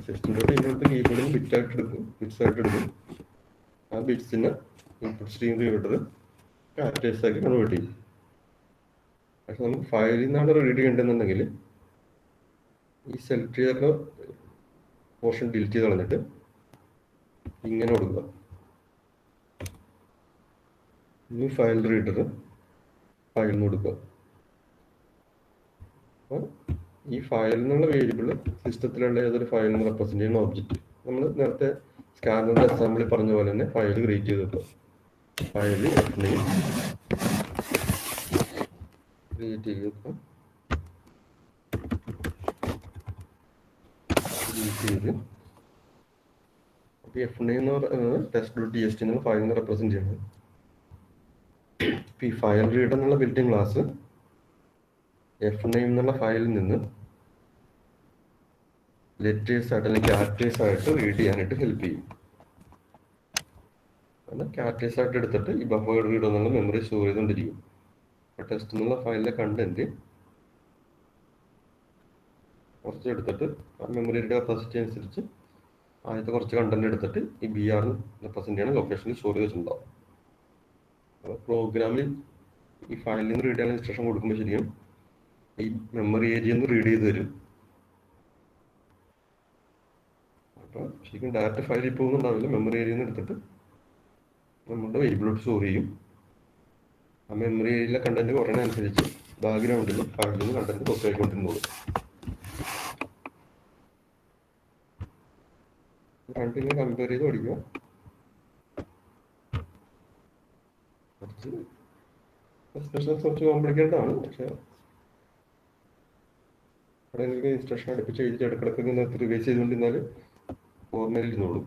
system.in എടുത്ത് കീബോർഡിൽ ബിറ്റ്സ് ആയിട്ട് എടുക്കും. ആ ബിറ്റ്സിനെ ഇൻപുട്ട് സ്ട്രീം റീഡർ ക്യാരക്ടേഴ്സ് ആക്കി കൺവേർട്ട് ചെയ്യും. പക്ഷെ നമുക്ക് ഫയലിൽ നിന്നാണ് റീഡ് ചെയ്യേണ്ടതെന്നുണ്ടെങ്കിൽ ഈ സെലക്ട് ചെയ്തൊക്കെ പോർഷൻ ഡിലീറ്റ് ചെയ്ത് കളഞ്ഞിട്ട് ഇങ്ങനെ കൊടുക്കുക, ന്യൂ ഫയൽ റീഡർ ഫയൽ എന്ന് കൊടുക്കുക. അപ്പോൾ ഈ ഫയൽ എന്നുള്ള വേരിയബിൾ സിസ്റ്റത്തിലുള്ള ഏതൊരു ഫയലിന് റെപ്രസെന്റ് ചെയ്യുന്ന ഒബ്ജക്റ്റ് നമ്മൾ നേരത്തെ സ്കാനറിന്റെ അസംബ്ലി പറഞ്ഞ പോലെ തന്നെ ഫയൽ ക്രിയേറ്റ് ചെയ്ത് വെക്കുക. ഫയൽ ക്രിയേറ്റ് ചെയ്ത് വെക്കുക. അപ്പോൾ F9 എന്ന് പറയുന്നത് test.txt എന്നുള്ള ഫയലിനെ റെപ്രസെന്റ് ചെയ്യുന്നത്. ഈ ഫയൽ റീഡർ എന്നുള്ള ബിൽഡിംഗ് ക്ലാസ് F9 എന്നുള്ള ഫയലിൽ നിന്ന് ലെറ്റേഴ്സ് ആയിട്ട് അല്ലെങ്കിൽ ക്യാരക്ടേഴ്സ് ആയിട്ട് റീഡ് ചെയ്യാനായിട്ട് ഹെൽപ്പ് ചെയ്യും. എന്നാൽ ക്യാരക്ടേഴ്സ് ആയിട്ട് എടുത്തിട്ട് ഈ ബഫേർഡ് റീഡർ എന്നുള്ള മെമ്മറി സ്റ്റോർ ചെയ്തുകൊണ്ടിരിക്കും. അപ്പോൾ ടെസ്റ്റ് എന്നുള്ള ഫയലിലെ കണ്ടന്റ് കുറച്ച് എടുത്തിട്ട് ആ മെമ്മറിയുടെ കപ്പാസിറ്റി അനുസരിച്ച് ആദ്യത്തെ കുറച്ച് കണ്ടന്റ് എടുത്തിട്ട് ഈ BR റെപ്രസെന്റ് ചെയ്യുന്ന ലൊക്കേഷനിൽ സ്റ്റോർ ചെയ്തിട്ടുണ്ടാവും. അപ്പോൾ പ്രോഗ്രാമിൽ ഈ ഫയലിൽ നിന്ന് റീഡ് ചെയ്യാൻ ഇൻസ്ട്രക്ഷൻ കൊടുക്കുമ്പോൾ ശരിക്കും ഈ മെമ്മറി ഏരിയയിൽ നിന്ന് റീഡ് ചെയ്ത് തരും. അപ്പോൾ ശരിക്കും ഡയറക്റ്റ് ഫയലിൽ പോകുന്നുണ്ടാവില്ല, മെമ്മറി ഏരിയയിൽ നിന്ന് എടുത്തിട്ട് നമ്മുടെ വേരിയബിളോട്ട് സ്റ്റോർ ചെയ്യും. ആ മെമ്മറി ഏരിയയിലെ കണ്ടന്റ് കുറയുന്നതനുസരിച്ച് ബാക്ക്ഗ്രൗണ്ടിൽ ഫയലിൽ നിന്ന് കണ്ടന്റ് പുറത്തേക്കൊണ്ടിരുന്നോളൂ. രണ്ടിങ്ങനെ കമ്പയർ ചെയ്ത് പഠിക്കുക. കുറച്ച് കോംപ്ലിക്കേറ്റഡ് ആണ്, പക്ഷെ അവിടെ എനിക്ക് ഇൻസ്ട്രക്ഷൻ അടുപ്പിച്ച് എഴുതിയിട്ട് ഇടക്കിടക്ക് ഇങ്ങനെ റിവൈസ് ചെയ്തുകൊണ്ടിരുന്നാൽ ഓർമ്മയിൽ ഇരുന്നോളൂ.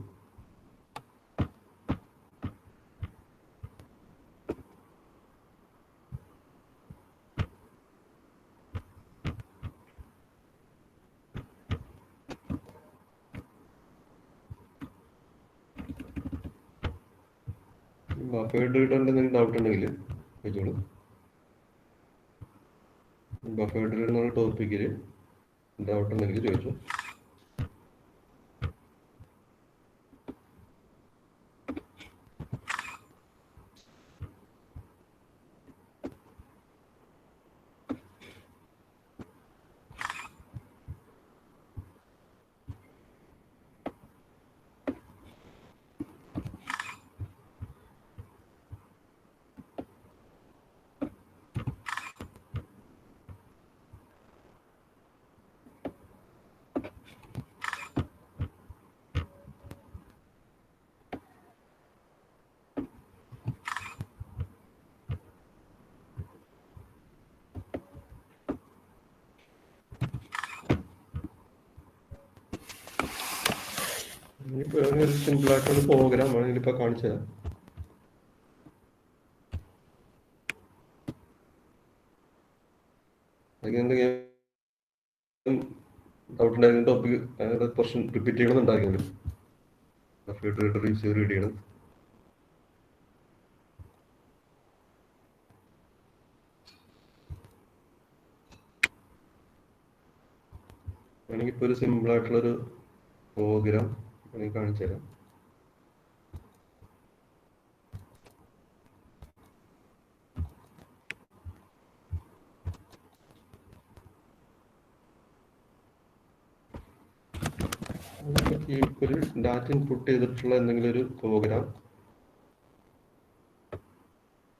ബഫേർഡ് റീഡറിന്റെ എന്തെങ്കിലും ഡൗട്ട് ഉണ്ടെങ്കിൽ ചോദിച്ചോളൂ. ബഫേർഡ് റീഡർ എന്നുള്ള ടോപ്പിക്കിൽ ഡൗട്ട് ഉണ്ടെങ്കിൽ ചോദിച്ചു. ഇനിയിപ്പോൾ ഒരു സിമ്പിളായിട്ടൊരു പ്രോഗ്രാം ആണെങ്കിൽ ഇപ്പോൾ കാണിച്ചു തരാം. എന്തെങ്കിലും ഡൗട്ട് ഉണ്ടായിരുന്ന ടോപ്പിക് ക്വസ്റ്റ്യൻ റിപ്പീറ്റ് ചെയ്യണമെന്നുണ്ടായിരുന്നു. റീഡ് ചെയ്യണം. ആണെങ്കിൽ ഇപ്പോൾ ഒരു സിമ്പിളായിട്ടുള്ളൊരു പ്രോഗ്രാം ആണെങ്കിൽ കാണിച്ചു തരാം. ഒരു ഡാറ്റ ഇൻപുട്ട് ചെയ്തിട്ടുള്ള എന്തെങ്കിലും ഒരു പ്രോഗ്രാം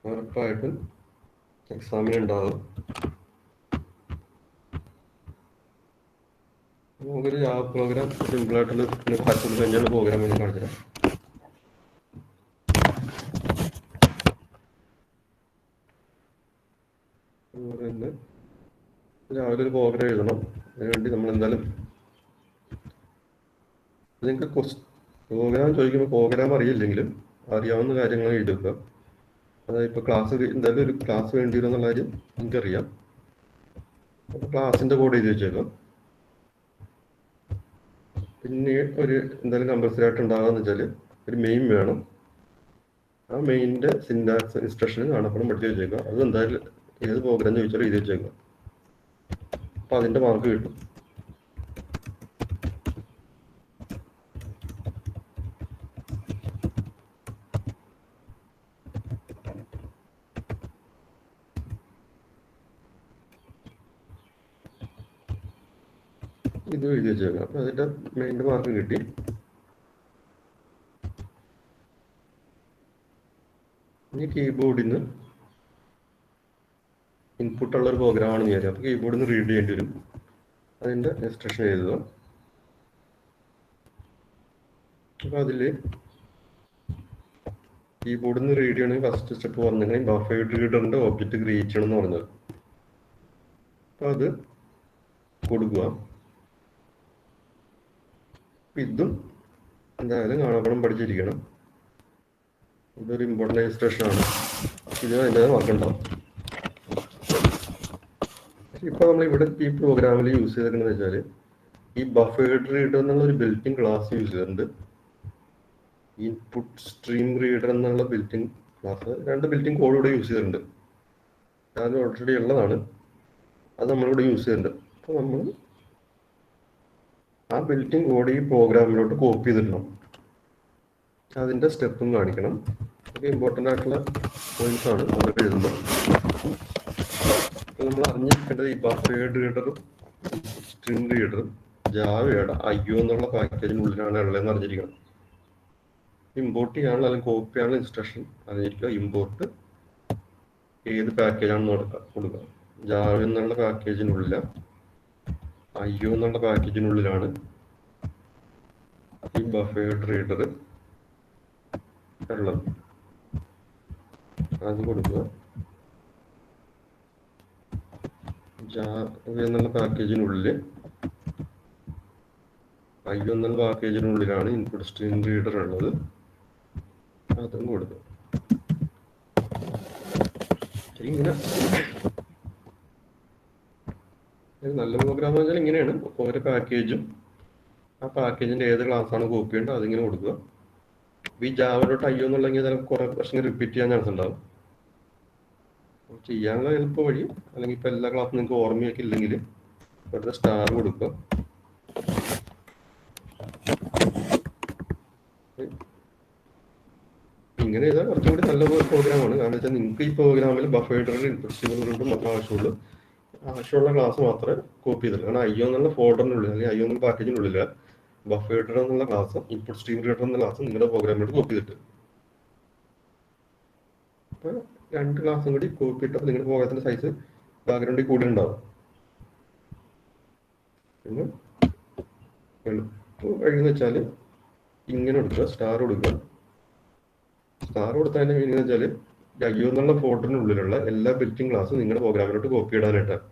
ഉറപ്പായിട്ടും എക്സാമിന് ഉണ്ടാകും. നമുക്കൊരു ജാവ പ്രോഗ്രാം സിമ്പിളായിട്ടുള്ള പറ്റുന്ന കഴിഞ്ഞാൽ പ്രോഗ്രാം വേണ്ടി കാണിച്ചു തരാം. രാവിലെ ഒരു പ്രോഗ്രാം എഴുതണം. അതിനുവേണ്ടി നമ്മൾ എന്തായാലും നിങ്ങൾക്ക് പ്രോഗ്രാം ചോദിക്കുമ്പോൾ പ്രോഗ്രാം അറിയില്ലെങ്കിലും അറിയാവുന്ന കാര്യങ്ങൾ എഴുതി വെക്കുക. അതായത് ഇപ്പോൾ ക്ലാസ് എന്തായാലും ഒരു ക്ലാസ് വേണ്ടി വരും എന്നുള്ള കാര്യം എനിക്കറിയാം. അപ്പോൾ ക്ലാസ്സിൻ്റെ കോഡ് എഴുതി വെച്ചേക്കാം. പിന്നെ ഒരു എന്തായാലും കമ്പൽസറി ആയിട്ട് ഉണ്ടാകാന്ന് വെച്ചാൽ ഒരു മെയിൻ വേണം. ആ മെയിൻ്റെ സിൻടാക്സ് ഇൻസ്ട്രക്ഷൻ കാണപ്പെടാൻ പഠിച്ച് വെച്ചേക്കുക. അത് എന്തായാലും ഏത് പ്രോഗ്രാം ചോദിച്ചാലും എഴുതി വെച്ചേക്കുക. അപ്പോൾ അതിൻ്റെ മാർക്ക് കിട്ടും. ഇത് എഴുതി വെച്ചേക്കാം. അപ്പോൾ അതിൻ്റെ മെയിൻ്റെ മാർക്ക് കിട്ടി. ഇനി കീബോർഡിൽ നിന്ന് ഇൻപുട്ടുള്ള ഒരു പ്രോഗ്രാമാണെന്ന് വിചാരിക്കും. അപ്പോൾ കീബോർഡിൽ നിന്ന് റീഡ് ചെയ്യേണ്ടി വരും. അതിൻ്റെ ഇൻസ്ട്രക്ഷൻ എഴുതുക. അപ്പോൾ അതിൽ കീബോർഡിൽ നിന്ന് റീഡ് ചെയ്യണമെങ്കിൽ ഫസ്റ്റ് സ്റ്റെപ്പ് പറഞ്ഞെങ്കിൽ ബഫേർഡ് റീഡറിൻ്റെ ഒബ്ജക്റ്റ് ക്രിയേറ്റ് ചെയ്യണം എന്ന് പറഞ്ഞത്. അപ്പോൾ അത് കൊടുക്കുക. ഇതും എന്തായാലും കാണപ്പെടാൻ പഠിച്ചിരിക്കണം. ഇതൊരു ഇമ്പോർട്ടൻ്റ് ഇൻസ്ട്രക്ഷനാണ്. ഇതിന് അതിൻ്റെ മാർക്കുണ്ടാവും. ഇപ്പോൾ നമ്മൾ ഇവിടെ ഈ പ്രോഗ്രാമിൽ യൂസ് ചെയ്തിരിക്കുന്നത് വെച്ചാൽ ഈ ബഫേർഡ് റീഡർ എന്നുള്ള ഒരു ബിൽറ്റിൻ ക്ലാസ് യൂസ് ചെയ്തിട്ടുണ്ട്. ഇൻപുട്ട് സ്ട്രീം റീഡർ എന്നുള്ള ബിൽറ്റിൻ ക്ലാസ്, രണ്ട് ബിൽറ്റിൻ കോഡ് ഇവിടെ യൂസ് ചെയ്തിട്ടുണ്ട്. അത് ഓൾറെഡി ഉള്ളതാണ്. അത് നമ്മളിവിടെ യൂസ് ചെയ്തിട്ടുണ്ട്. അപ്പോൾ നമ്മൾ ആ ബിൽറ്റിൻ കോഡ് ഈ പ്രോഗ്രാമിലോട്ട് കോപ്പി ചെയ്തിടണം. അതിൻ്റെ സ്റ്റെപ്പും കാണിക്കണം. ഒക്കെ ഇമ്പോർട്ടൻ്റ് ആയിട്ടുള്ള പോയിന്റ്സ് ആണ് നമ്മൾ എഴുതുമ്പോൾ. നമ്മൾ അറിഞ്ഞിരിക്കേണ്ടത് ഈ ബഫേർഡ് റീഡറും സ്ട്രിംഗ് റീഡറും ജാവയുടെ IO എന്നുള്ള പാക്കേജിനുള്ളിലാണ് ഉള്ളതെന്ന് അറിഞ്ഞിരിക്കണം. ഇമ്പോർട്ട് ചെയ്യാനുള്ള അല്ലെങ്കിൽ കോപ്പി ചെയ്യാനുള്ള ഇൻസ്ട്രക്ഷൻ അറിഞ്ഞിരിക്കുക. ഇമ്പോർട്ട് ഏത് പാക്കേജാണെന്ന് കൊടുക്കുക. ജാവ എന്നുള്ള പാക്കേജിനുള്ളിൽ IO എന്നുള്ള പാക്കേജിനുള്ളിലാണ് ഈ ബഫേർഡ് റീഡർ ഉള്ളത്. അത് കൊടുക്കുക. ജാവ എന്നുള്ള പാക്കേജിനുള്ളിൽ IO എന്നുള്ള പാക്കേജിനുള്ളിലാണ് ഇൻപുട്ട് സ്ട്രീം റീഡർ ഉള്ളത്. അതും കൊടുക്കുക. ഇങ്ങനെ നല്ല പ്രോഗ്രാം എന്ന് വെച്ചാൽ ഇങ്ങനെയാണ്. ഓരോ പാക്കേജും ആ പാക്കേജിൻ്റെ ഏത് ക്ലാസ്സാണ് കോപ്പി ചെയ്യേണ്ടത് അതിങ്ങനെ കൊടുക്കുക. ഈ ജാവയിലോട്ട് IO എന്നുള്ളെങ്കിൽ ചിലപ്പോൾ കുറേ പ്രശ്നം റിപ്പീറ്റ് ചെയ്യാൻ ചാൻസ് ഉണ്ടാവും. ചെയ്യാനുള്ള എളുപ്പ വഴി, അല്ലെങ്കിൽ ഇപ്പോൾ എല്ലാ ക്ലാസ്സും നിങ്ങൾക്ക് ഓർമ്മയൊക്കെ ഇല്ലെങ്കിൽ ഇവിടുത്തെ സ്റ്റാർ കൊടുക്കുക. ഇങ്ങനെ ചെയ്താൽ കുറച്ചും കൂടി നല്ല പ്രോഗ്രാമാണ്. കാരണം വെച്ചാൽ നിങ്ങൾക്ക് ഈ പ്രോഗ്രാമിൽ ബഫേർഡ് ഇൻപുട്ട് സ്ട്രീം റീഡറും മാത്രം ആവശ്യമുള്ള ക്ലാസ് മാത്രമേ കോപ്പി ചെയ്തിട്ടുള്ളൂ. കാരണം IO എന്നുള്ള ഫോൾഡറിനുള്ളിൽ അല്ലെങ്കിൽ IO എന്നുള്ള പാക്കേജിനുള്ളിൽ ബഫേർഡ് എന്നുള്ള ക്ലാസ് ഇൻപുട്ട് സ്ട്രീം റീഡർ എന്ന ക്ലാസ് നിങ്ങളുടെ പ്രോഗ്രാമിലോട്ട് കോപ്പി ചെയ്തിട്ട് അപ്പോൾ രണ്ട് ക്ലാസ്സും കൂടി കോപ്പി ഇട്ടപ്പോൾ നിങ്ങളുടെ പ്രോഗ്രാമിൻ്റെ സൈസ് ബാക്ക്ഗ്രൗണ്ടിൽ കൂടി ഉണ്ടാവും. പിന്നെ എളുപ്പം വഴിയെന്ന് വെച്ചാൽ ഇങ്ങനെ കൊടുക്കുക. സ്റ്റാർ കൊടുക്കുക. സ്റ്റാർ കൊടുത്തതിൻ്റെ മീനിങ് എന്ന് വെച്ചാൽ IO എന്നുള്ള ഫോൾഡറിനുള്ളിലുള്ള എല്ലാ ബിൽറ്റിൻ ക്ലാസ്സും നിങ്ങളുടെ പ്രോഗ്രാമിലോട്ട് കോപ്പി ഇടാനായിട്ടാണ്.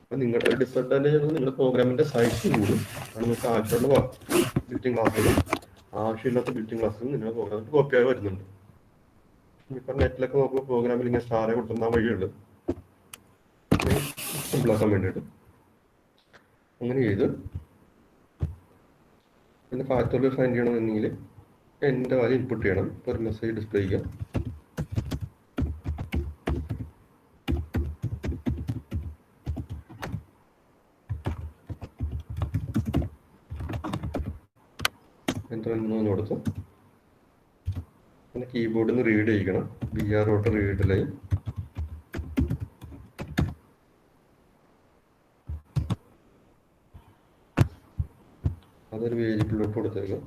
അപ്പം നിങ്ങളുടെ ഡിസഡ്വാൻറ്റേജ് നിങ്ങളുടെ പ്രോഗ്രാമിൻ്റെ സൈസ് കൂടും. നിങ്ങൾക്ക് ആവശ്യമുള്ള ബിൽറ്റിംഗ് ക്ലാസ്സുകളും ആവശ്യമില്ലാത്ത ബിൽറ്റിംഗ് ക്ലാസ്സുകളും നിങ്ങളുടെ പ്രോഗ്രാമിൽ കോപ്പിയായി വരുന്നുണ്ട്. ഇപ്പം നെറ്റിലൊക്കെ നോക്കുമ്പോൾ പ്രോഗ്രാമിൽ ഇങ്ങനെ സ്റ്റാറെ കൊടുക്കുന്ന വഴിയുണ്ട് സിമ്പിളാക്കാൻ വേണ്ടിയിട്ട്. അങ്ങനെ ചെയ്ത് പിന്നെ ഫാക്ടറിയിൽ ഫൈൻഡ് ചെയ്യണമെന്നുണ്ടെങ്കിൽ എൻ്റെ വാല്യൂ ഇൻപുട്ട് ചെയ്യണം. ഒരു മെസ്സേജ് ഡിസ്പ്ലേ ചെയ്യാം. എന്ന് കൊടുത്തു. പിന്നെ കീബോർഡിൽ നിന്ന് റീഡ് ചെയ്യിക്കണം. BR read line. അതൊരു വേരിയബിളിലോട്ട് കൊടുത്തേക്കാം.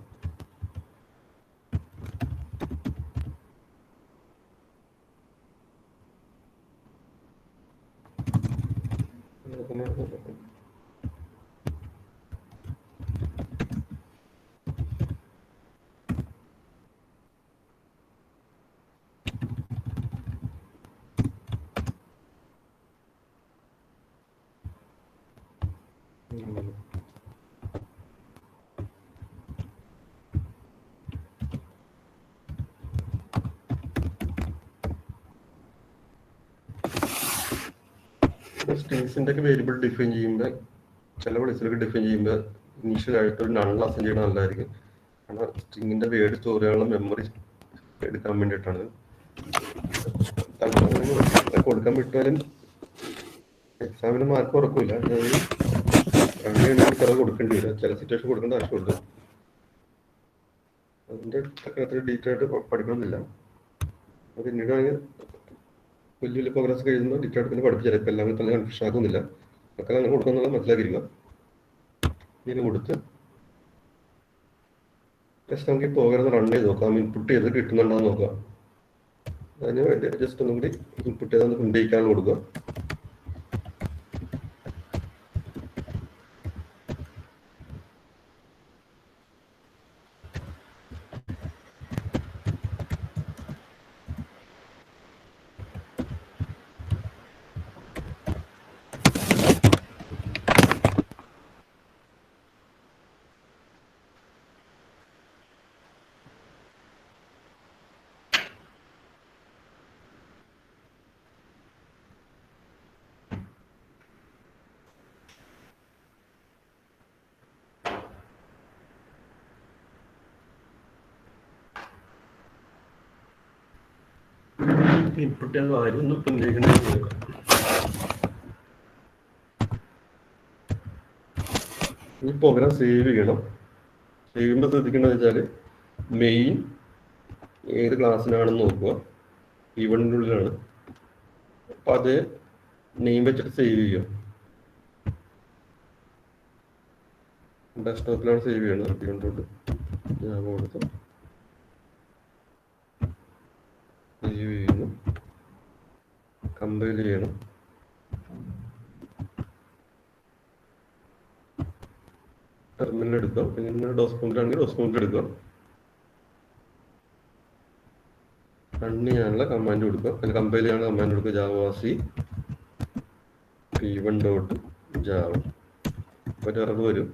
സ്ട്രിങ്സിൻ്റെ ഒക്കെ വേരിയബിൾ ഡിഫൈൻ ചെയ്യുമ്പോൾ ചില പ്ലേസിലൊക്കെ ഡിഫൈൻ ചെയ്യുമ്പോൾ ഇനീഷ്യലായിട്ട് ഒരു നൾ അസൈൻ ചെയ്യണം നല്ലതായിരിക്കും. കാരണം സ്ട്രിങ്ങിൻ്റെ വേർഡ് സ്റ്റോർ ചെയ്യാനുള്ള മെമ്മറി എടുക്കാൻ വേണ്ടിയിട്ടാണ്. കൊടുക്കാൻ വിട്ടാലും എക്സാമിന് മാർക്ക് ഉറക്കില്ല. ചില കൊടുക്കേണ്ടി വരും. ചില സിറ്റുവേഷൻ കൊടുക്കേണ്ട ആവശ്യമുണ്ട്. അതിൻ്റെ അത്ര ഡീറ്റെയിൽ ആയിട്ട് പഠിക്കണമെന്നില്ല. പിന്നീട് വലിയ വലിയ പ്രോഗ്രാംസ് കഴിയുമ്പോൾ ഡീറ്റെയിൽ ആയിട്ട് പിന്നെ പഠിപ്പിച്ചാൽ ഇപ്പം എല്ലാവരും തന്നെ കൺഫ്യൂഷൻ ആക്കുന്നില്ല. മക്കളെ അങ്ങനെ കൊടുക്കുന്നുള്ള മനസ്സിലാക്കിയിരിക്കുക. ഇങ്ങനെ കൊടുത്ത് ജസ്റ്റ് നമുക്ക് ഈ പ്രോഗ്രാം റൺ ചെയ്ത് നോക്കാം. ഇൻപുട്ട് ചെയ്ത് കിട്ടുന്നുണ്ടോന്ന് നോക്കാം. അതിന് വേണ്ടി ജസ്റ്റ് ഒന്നും കൂടി ഇൻപുട്ട് ചെയ്തൊന്ന് പ്രിന്റ് ചെയ്യിക്കാൻ കൊടുക്കുക. ഇൻപുട്ട് ചെയ്ത കാര്യം ഒന്ന് പ്രിന്റ് ചെയ്യണമെന്ന് നോക്കാം. ഈ പ്രോഗ്രാം സേവ് ചെയ്യണം. സേവ് ചെയ്യുമ്പോൾ ശ്രദ്ധിക്കേണ്ടതെന്ന് വെച്ചാൽ മെയിൻ ഏത് ക്ലാസ്സിനാണെന്ന് നോക്കുക. ഈവനിൻ്റെ ഉള്ളിലാണ്. അപ്പം അത് നെയിം വെച്ചിട്ട് സേവ് ചെയ്യുക. ഡെസ്ക്ടോപ്പിലാണ് സേവ് ചെയ്യണം. അതുകൊണ്ടോട്ട് ഞാൻ കൊടുത്തു സേവ് ചെയ്യുന്നു. കമ്പൈൽ ചെയ്യണം. ടെർമിനൽ എടുക്കാം. പിന്നെ ഡോസ് പ്രോംപ്റ്റിലാണെങ്കിൽ ഡോസ് പ്രോംപ്റ്റ് എടുക്കാം. റൺ ചെയ്യാനുള്ള കമാൻഡ് കൊടുക്കുക. അതിൽ കമ്പൈൽ ചെയ്യാനുള്ള കമാൻഡ് കൊടുക്കുക. ജാവാസി p1.java. ഒരു എറർ വരും.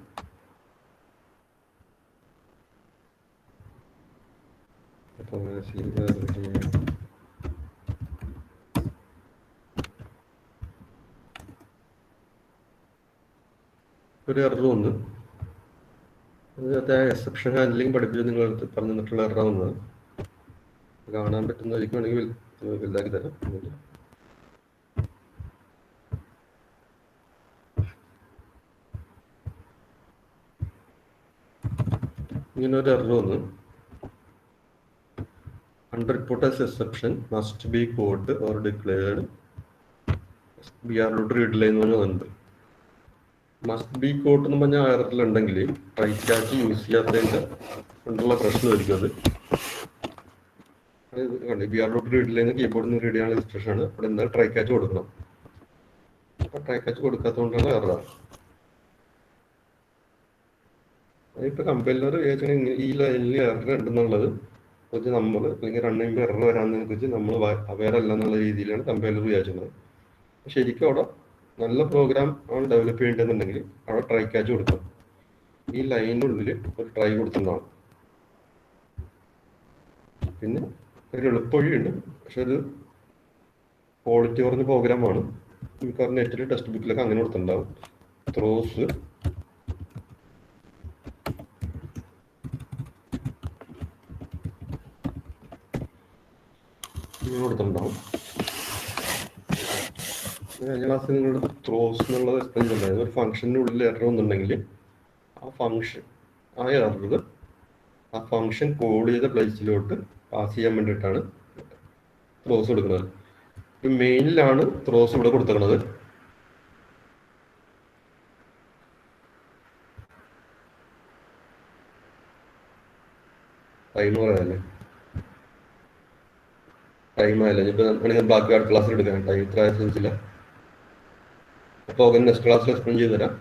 ഒരു എറർ വന്നു. അതിനകത്ത് എക്സെപ്ഷൻ ഹാൻഡ്ലിംഗ് പഠിപ്പിച്ച് നിങ്ങൾ പറഞ്ഞു തന്നിട്ടുള്ള എറർ വന്നത് കാണാൻ പറ്റുന്നതായിരിക്കും. വേണമെങ്കിൽ വലുതാക്കി തരാം. ഇങ്ങനെ ഒരു എറർ വന്നു. unreported exception must be caught or declared. BR read line എന്ന് പറഞ്ഞുണ്ട്. മസ്റ്റ് ബി കോട്ട് എന്ന് പറഞ്ഞാൽ എററിലുണ്ടെങ്കിൽ ട്രൈ ക്യാച്ച് യൂസ് ചെയ്യാത്തതിൻ്റെ കൊണ്ടുള്ള പ്രശ്നമായിരിക്കും അത്. BR റീഡ് ലൈൻ കീബോർഡിൽ നിന്ന് റീഡ് ചെയ്യാനുള്ള ഇൻസ്ട്രക്ഷൻ ആണ്. അവിടെ എന്നാൽ ട്രൈ ക്യാച്ച് കൊടുക്കണം. അപ്പോൾ ട്രൈ ക്യാച്ച് കൊടുക്കാത്തതുകൊണ്ടാണ് എററാണ്. അതിപ്പോൾ കമ്പൈലർ ഈ ലൈനിൽ എറർ ഉണ്ടെന്നുള്ളത് കുറിച്ച് നമ്മൾ അല്ലെങ്കിൽ റൺ ചെയ്യുമ്പോൾ എറർ വരാമെന്നതിനെ കുറിച്ച് നമ്മൾ അവെയർ അല്ല എന്നുള്ള രീതിയിലാണ് കമ്പൈലർ വിചാരിക്കുന്നത്. ശരിക്കും അവിടെ നല്ല പ്രോഗ്രാം ആണ് ഡെവലപ്പ് ചെയ്യേണ്ടതെന്നുണ്ടെങ്കിൽ അവിടെ ട്രൈ ക്യാച്ച് കൊടുക്കാം. ഈ ലൈനിൻ്റെ ഉള്ളിൽ ഒരു ട്രൈ കൊടുത്തിട്ടുണ്ടാവും. പിന്നെ ഒരു എളുപ്പവഴിയുണ്ട്, പക്ഷെ അത് ക്വാളിറ്റി കുറഞ്ഞ പ്രോഗ്രാമാണ്. മിക്കവാറും നെറ്റിൽ ടെക്സ്റ്റ് ബുക്കിലൊക്കെ അങ്ങനെ കൊടുത്തിട്ടുണ്ടാവും. ത്രോസ് ഇങ്ങനെ കൊടുത്തിട്ടുണ്ടാവും. കഴിഞ്ഞ ക്ലാസ്സിൽ നിങ്ങളുടെ ത്രോസ് എന്നുള്ളത് എക്സ്പ്ലെയിൻ ചെയ്തിട്ടുണ്ടായിരുന്നു. ഒരു ഫംഗ്ഷൻ്റെ ഉള്ളിൽ എറർ വന്നിട്ടുണ്ടെങ്കിൽ ആ എറർ ആ ഫംഗ്ഷൻ കോൾ ചെയ്ത പ്ലേസിലോട്ട് പാസ് ചെയ്യാൻ വേണ്ടിയിട്ടാണ് ത്രോസ് കൊടുക്കുന്നത്. ഒരു മെയിനിലാണ് ത്രോസ് ഇവിടെ കൊടുത്തിരിക്കുന്നത്. ടൈം പറയാനല്ലേ, ടൈം ആയല്ലേ. ഇപ്പൊ വേണമെങ്കിൽ ബാക്കി അടുത്ത ക്ലാസ്സിൽ എടുക്കാം. ടൈം ഇത്ര സെൻസില്ല. അപ്പോൾ നെക്സ്റ്റ് ക്ലാസ്സിൽ എക്സ്പ്ലെയിൻ ചെയ്ത് തരാം.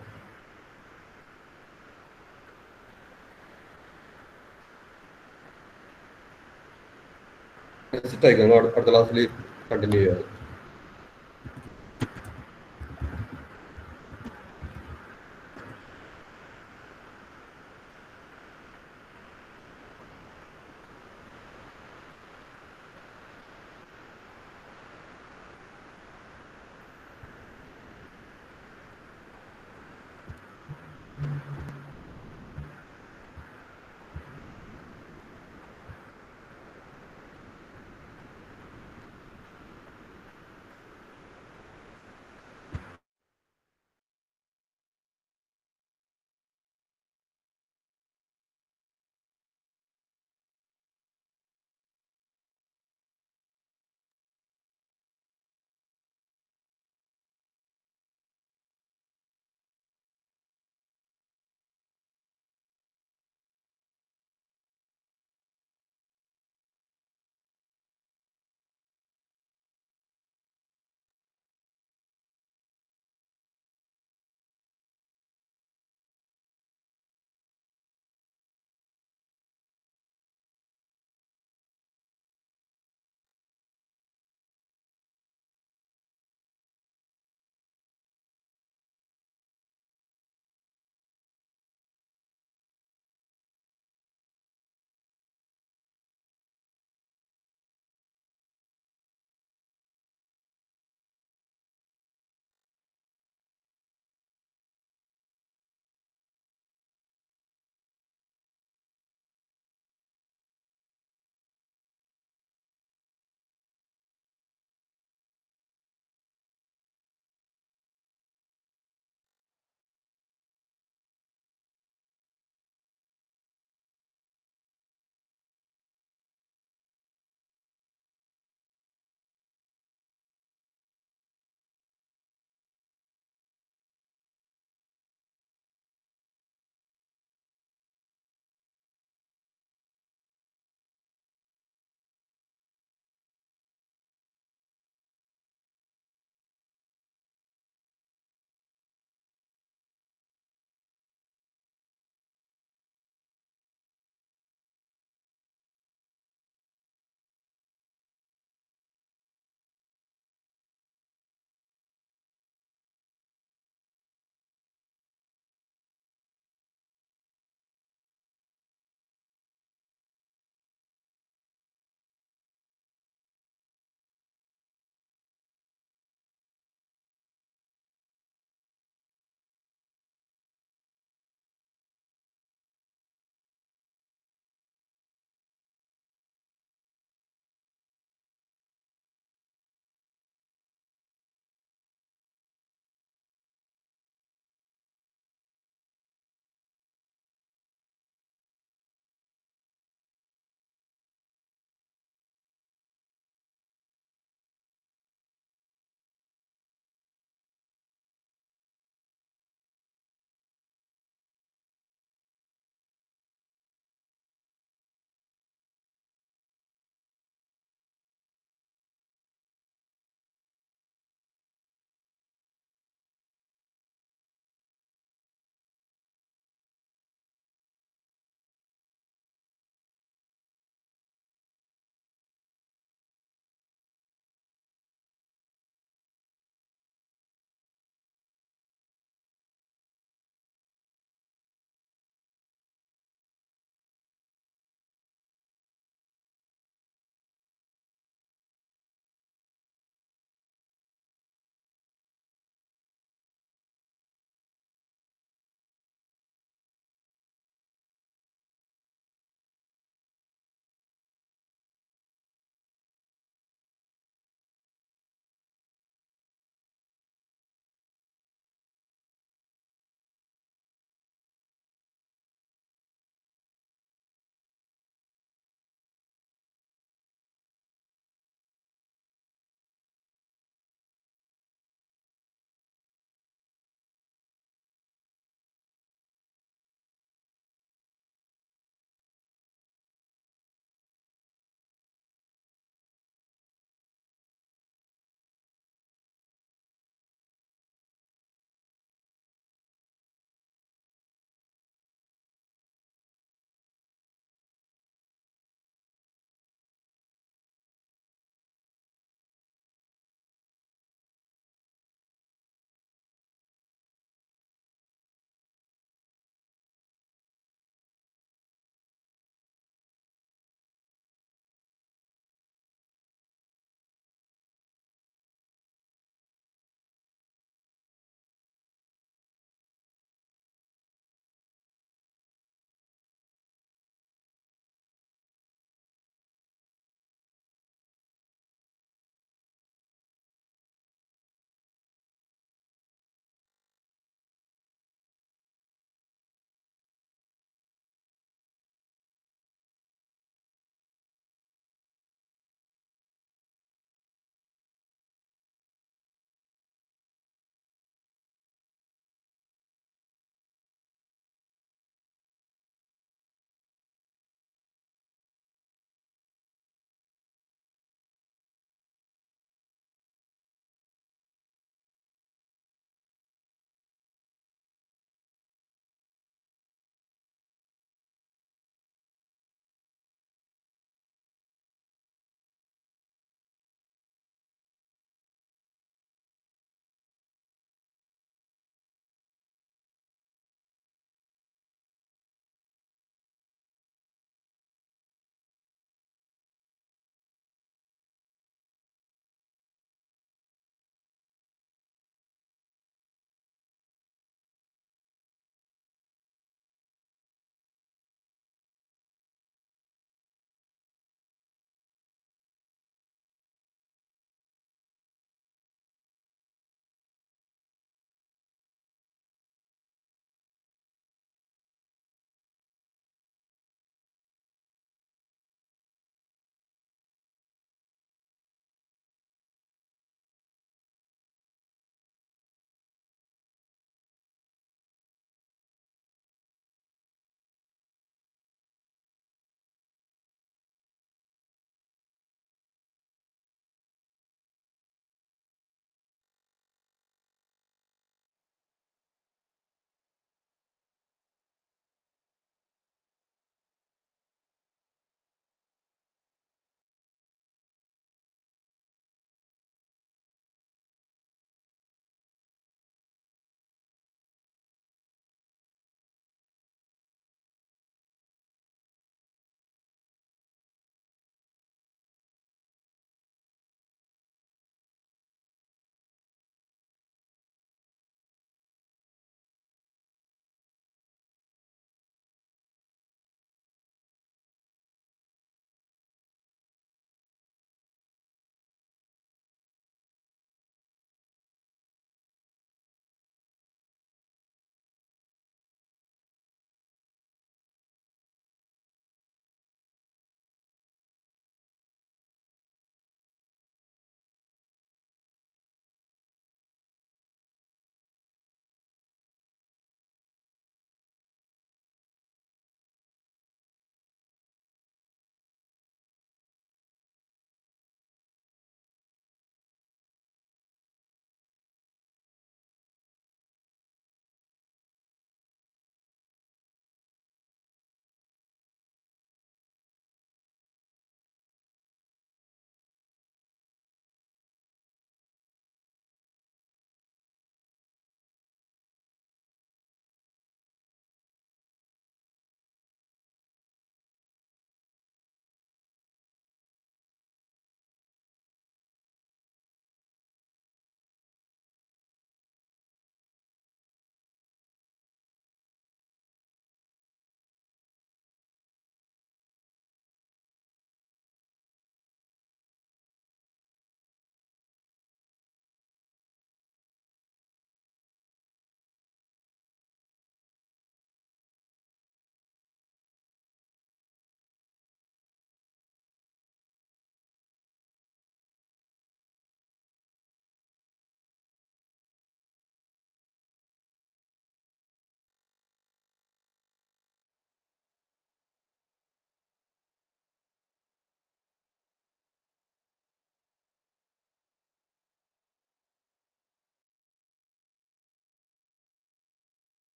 നെക്സ്റ്റ് ആയിക്കോട്ടെ, അടുത്ത ക്ലാസ്സിൽ കണ്ടിന്യൂ ചെയ്യാം.